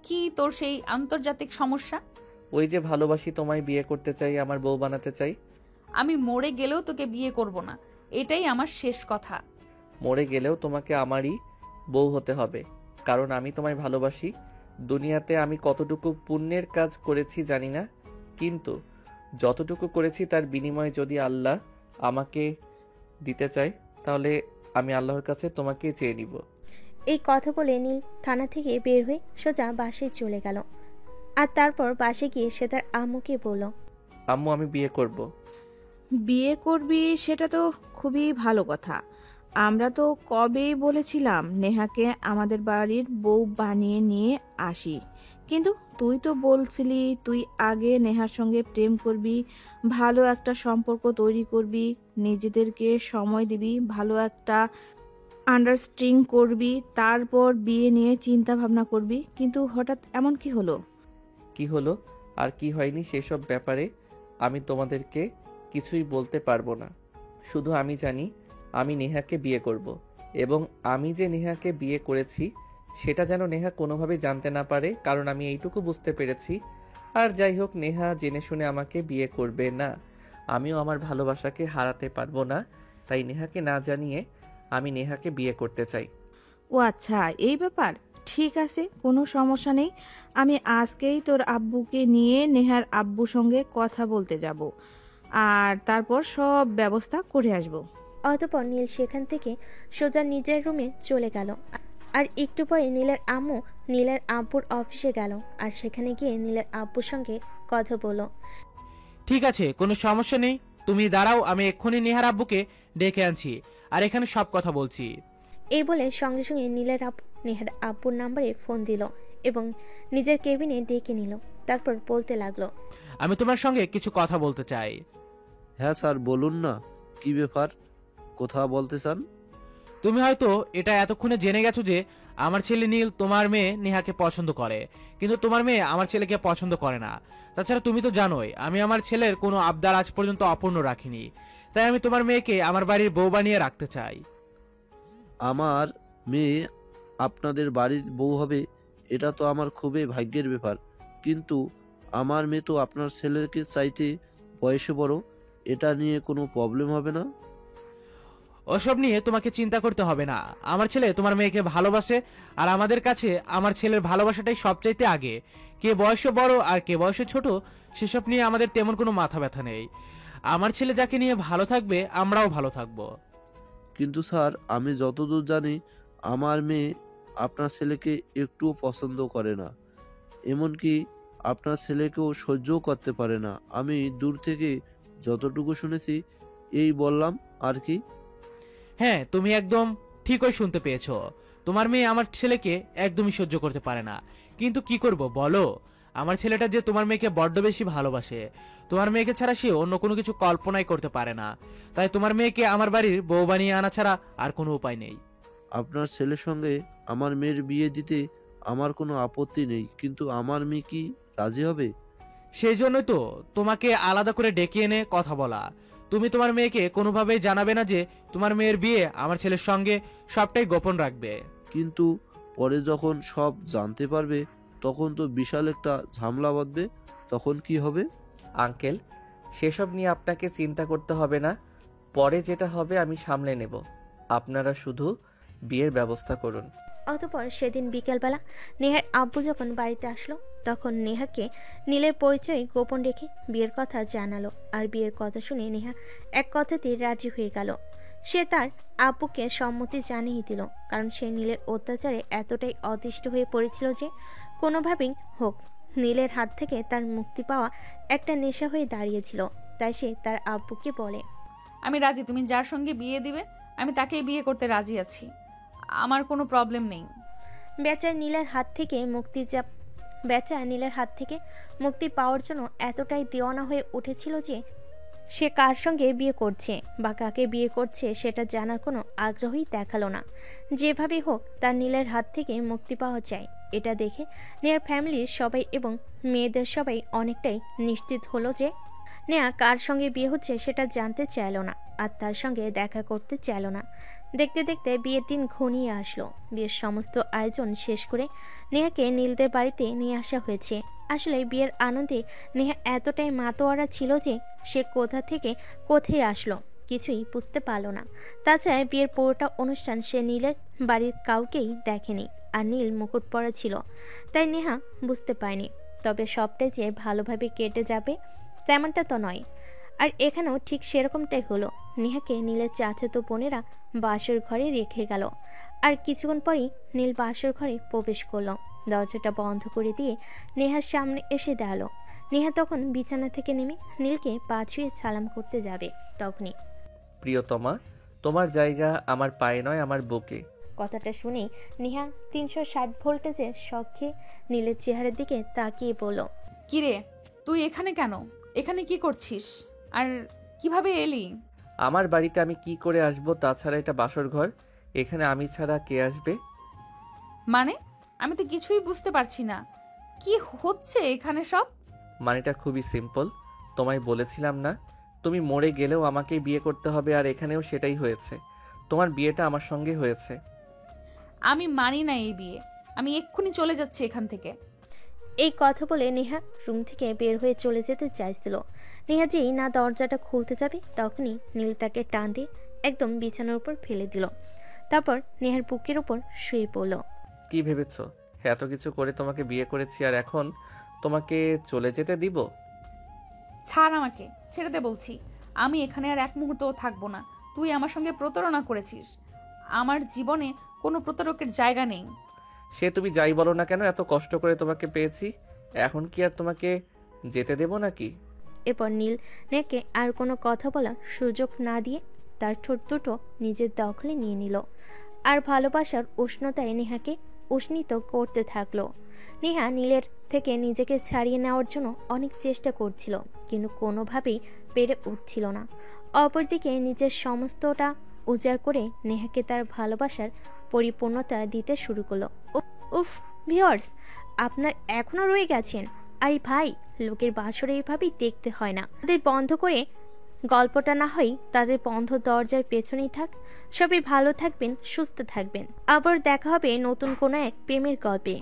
কি তোর সেই আন্তর্জাতিক সমস্যা? ওই যে ভালোবাসি, তোমায় বিয়ে করতে চাই, আমার বউ বানাতে চাই। আমি মরে গেলেও তোকে বিয়ে করব না, এটাই আমার শেষ কথা। মরে গেলেও তোমাকে আমারই বউ হতে হবে, কারণ আমি তোমায় ভালোবাসি। দুনিয়াতে আমি কতটুকু পুণ্যের কাজ করেছি জানি না, কিন্তু যতটুকু করেছি তার বিনিময়ে যদি আল্লাহ আমাকে দিতে চায় তাহলে আমি আল্লাহর কাছে তোমাকে চেয়ে নিব। এই কথা বলে নীল থানা থেকে বের হয়ে সোজা বাসায় চলে গেল। আর তারপর বাসে গিয়ে সে তার আম্মুকে বলল, আম্মু, আমি বিয়ে করব। বিয়ে করবি সেটা তো খুবই ভালো কথা। আমরা তো কবেই বলেছিলাম নেহাকে আমাদের বাড়ির বউ বানিয়ে নিয়ে আসি, কিন্তু তুই তো বলছিলি তুই আগে নেহার সঙ্গে প্রেম করবি, ভালো একটা সম্পর্ক তৈরি করবি, নিজেদেরকে সময় দিবি, ভালো একটা আন্ডারস্ট্যান্ডিং করবি, তারপর বিয়ে নিয়ে চিন্তা ভাবনা করবি। কিন্তু হঠাৎ এমন কি হলো? কি হলো আর কি হয়নি সেসব ব্যাপারে আমি তোমাদেরকে কিছুই বলতে পারবো না। শুধু আমি জানি আমি নেহাকে বিয়ে করব, এবং আমি যে নেহাকে বিয়ে করেছি সেটা যেন নেহা কোনোভাবে জানতে না পারে, কারণ আমি এইটুকু বুঝতে পেরেছি। আর যাই হোক, নেহা জেনে শুনে আমাকে বিয়ে করবে না, আমিও আমার ভালোবাসাকে হারাতে পারবো না। তাই নেহাকে না জানিয়ে আমি নেহাকে বিয়ে করতে চাই। ও আচ্ছা, এই ব্যাপার। ঠিক আছে, কোনো সমস্যা নেই। আমি আজকেই তোর আব্বুকে নিয়ে নেহার আব্বুর সঙ্গে কথা বলতে যাব, আর তারপর সব ব্যবস্থা করে আসব। অতঃপর নীল সেখান থেকে সোজা নিজের রুমে চলে গেল। আর একটু পরে নীলের আম্মু নীলের আব্বুর অফিসে গেল আর সেখানে গিয়ে নীলের আব্বুর সঙ্গে কথা বলল। ঠিক আছে, কোনো সমস্যা নেই, তুমি দাঁড়াও, আমি এক্ষুনি নেহার আব্বুকে ডেকে আনছি আর এখানে সব কথা বলছি। এই বলে সঙ্গে সঙ্গে নীলের আব্বু নেহার আব্বুর নাম্বারে ফোন দিল এবং নিজের কেবিনে ডেকে নিল। তারপর বলতে লাগলো, আমি তোমার সঙ্গে কিছু কথা বলতে চাই। হ্যাঁ স্যার, বলুন না, কি ব্যাপার, কথা বলতে চান? তুমি হয়তো এটা এতক্ষণে জেনে গেছো যে আমার ছেলে নীল তোমার মেয়ে নেহাকে পছন্দ করে, কিন্তু তোমার মেয়ে আমার ছেলেকে পছন্দ করে না। তাছাড়া তুমি তো জানোই আমি আমার ছেলের কোনো আবদার আজ পর্যন্ত অপূর্ণ রাখিনি, তাই আমি তোমার মেয়েকে আমার বাড়ির বউ বানিয়ে রাখতে চাই। আমার মেয়ে আপনাদের বাড়ির বউ হবে, এটা তো আমার খুবই ভাগ্যের ব্যাপার। কিন্তু আমার মেয়ে তো আপনার ছেলেকে চাইতে বয়সে বড়, এটা নিয়ে কোনো প্রবলেম হবে না? ওসব নিয়ে তোমাকে চিন্তা করতে হবে না। আমার ছেলে তোমার মেয়েকে ভালোবাসে, আর আমাদের কাছে আমার ছেলের ভালোবাসাটাই সবচাইতে আগে। কে বয়সে বড় আর কে বয়সে ছোট সেসব নিয়ে আমাদের তেমন কোনো মাথা ব্যথা নেই। আমার ছেলে যাকে নিয়ে ভালো থাকবে আমরাও ভালো থাকবো। কিন্তু স্যার, আমি যতদূর জানি আমার মেয়ে আপনার ছেলেকে একটুও পছন্দ করে না, এমনকি আপনার ছেলেকেও সহ্যও করতে পারে না। আমি দূর থেকে যতটুকু শুনেছি এই বললাম আর কি। হ্যাঁ, তুমি একদম ঠিকই শুনতে পেয়েছো। তোমার মেয়ে আমার ছেলেকে একদমই সহ্য করতে পারে না। কিন্তু কি করব বলো, আমার ছেলেটা যে তোমার মেয়েকে বড্ড বেশি ভালোবাসে। তোমার মেয়েকে ছাড়া সে অন্য কোনো কিছু কল্পনাই করতে পারে না। তাই তোমার মেয়েকে আমার বাড়ির বউ বানিয়ে আনা ছাড়া আর কোনো উপায় নেই। আপনার ছেলের সঙ্গে আমার মেয়ের বিয়ে দিতে আমার কোনো আপত্তি নেই, কিন্তু আমার মেয়ে কি রাজি হবে? সেই জন্যই তো তোমাকে আলাদা করে ডেকে এনে কথা বলা। তুমি তোমার মেয়েকে কোনোভাবেই জানাবে না যে তোমার মেয়ের বিয়ে আমার ছেলের সঙ্গে, সবটাই গোপন রাখবে। কিন্তু পরে যখন সব জানতে পারবে তখন তো বিশাল একটা ঝামেলা বাঁধবে, তখন কি হবে? আঙ্কেল, সেসব নিয়ে আপনাকে চিন্তা করতে হবে না। পরে যেটা হবে আমি সামলে নেব। আপনারা শুধু বিয়ের ব্যবস্থা করুন। অতঃপর সেদিন বিকেলবেলা নেহার আব্বু যখন বাড়িতে আসলো তখন নেহাকে নীলের পরিচয় গোপন রেখে বিয়ের কথা জানালো। আর বিয়ের কথা শুনে নেহা এক কথাতেই রাজি হয়ে গেল। সে তার আব্বুকে সম্মতি জানিয়ে দিল, কারণ সে নীলের অত্যাচারে এতটাই অতিষ্ঠ হয়ে পড়েছিল যে কোনোভাবেই হোক নীলের হাত থেকে তার মুক্তি পাওয়া একটা নেশা হয়ে দাঁড়িয়েছিল। তাই সে তার আব্বুকে বলে, আমি রাজি, তুমি যার সঙ্গে বিয়ে দিবে আমি তাকেই বিয়ে করতে রাজি আছি, আমার কোনো প্রবলেম নেই। বেচার নীলের হাত থেকে মুক্তি পাওয়ার জন্য এতটাই দেওয়ানা হয়ে উঠেছিল যে সে কার সঙ্গে বিয়ে করছে বা কাকে বিয়ে করছে সেটা জানার কোনো আগ্রহই দেখালো না। যেভাবে হোক তার নীলের হাত থেকে মুক্তি পাওয়া চাই, এটা দেখে নেহার ফ্যামিলির সবাই এবং মেয়েদের সবাই অনেকটাই নিশ্চিত হলো যে নেহা কার সঙ্গে বিয়ে হচ্ছে সেটা জানতে চাইল না, আর তার সঙ্গে দেখা করতে চাইল না। দেখতে দেখতে বিয়ের দিন ঘনিয়ে আসলো। বিয়ের সমস্ত আয়োজন শেষ করে নেহাকে নীলদের বাড়িতে নিয়ে আসা হয়েছে। আসলে বিয়ের আনন্দে নেহা এতটাই মাতোয়ারা ছিল যে সে কোথা থেকে কোথায় আসলো কিছুই বুঝতে পারল না। তাছাড়া বিয়ের পুরোটা অনুষ্ঠান সে নীলের বাড়ির কাউকেই দেখেনি, আর নীল মুকুট পরা ছিল তাই নেহা বুঝতে পারেনি। তবে সবটাই যে ভালোভাবে কেটে যাবে তেমনটা তো নয়। আর এখানেও ঠিক সেরকমটাই হলো। নেহাকে নীলের চাচাতো বোনেরা বাসর ঘরে রেখে গেল, আর কিছুক্ষণ পরেই নীল বাসর ঘরে প্রবেশ করলো। দরজাটা বন্ধ করে দিয়ে নেহার সামনে এসে দাঁড়ালো। নেহা তখন বিছানা থেকে নেমে নীলকে পা ছুঁয়ে সালাম করতে যাবে, তখনই, প্রিয়তমা, তোমার জায়গা আমার পায়ে নয়, আমার বুকে। কথাটা শুনেই নেহা 360 ভোল্টেজের শখে নীলের চেহারার দিকে তাকিয়ে বলল, কিরে, তুই এখানে কেন? এখানে কি করছিস আর কিভাবে এলি? আমার বাড়িতে আমি কি করে আসবো? তাছাড়া এটা বাসর ঘর, এখানে আমি ছাড়া কে আসবে? মানে আমি তো কিছুই বুঝতে পারছি না, কি হচ্ছে এখানে সব? মানেটা খুবই সিম্পল। তোমায় বলেছিলাম না তুমি মরে গেলেও আমাকেই বিয়ে করতে হবে, আর এখানেও সেটাই হয়েছে। তোমার বিয়েটা আমার সঙ্গে হয়েছে। আমি মানি না এই বিয়ে, আমি এক্ষুনি চলে যাচ্ছি এখান থেকে। এই কথা বলে নেহা রুম থেকে বের হয়ে চলে যেতে চাইছিল। নেহা যেই না দরজাটা খুলতে যাবে তখনই নীল তাকে টান দিয়ে একদম বিছানার উপর ফেলে দিল। তারপর নেহার বুকের উপর শুয়ে পড়ল। কি ভেবেছো এত কিছু করে তোমাকে বিয়ে করেছি আর এখন তোমাকে চলে যেতে দিব? ছাড় আমাকে, ছেড়ে দে বলছি। আমি এখানে আর এক মুহূর্তও থাকবো না। তুই আমার সঙ্গে প্রতারণা করেছিস, আমার জীবনে কোনো প্রতারকের জায়গা নেই। সে তুমি যাই বলো না কেন, এত কষ্ট করে তোমাকে পেয়েছি, এখন কি আর তোমাকে যেতে দেব নাকি? এরপর নীল নেহাকে আর কোনো কথা বলার সুযোগ না দিয়ে তার ঠোঁট দুটো নিজের দখলে নিয়ে নিল, আর ভালোবাসার উষ্ণতায় নেহাকে উষ্ণিত করতে থাকলো। নেহা নীলের থেকে নিজেকে ছাড়িয়ে নেওয়ার জন্য অনেক চেষ্টা করছিল, কিন্তু কোনোভাবেই পেরে উঠছিল না। অপরদিকে নিজের সমস্তটা উজাড় করে নেহাকে তার ভালোবাসার পরিপূর্ণতা দিতে শুরু করলো। উফ ভিউয়ার্স, আপনার এখনো রয়ে গেছেন? আরে ভাই, লোকের বাসরে এইভাবেই দেখতে হয় না। তাদের বন্ধ করে গল্পটা না হয় তাদের বন্ধ দরজার পেছনেই থাক। সবাই ভালো থাকবেন, সুস্থ থাকবেন। আবার দেখা হবে নতুন কোনো এক প্রেমের গল্পে।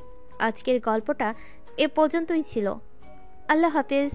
আজকের গল্পটা এ পর্যন্তই ছিল। আল্লাহ হাফেজ।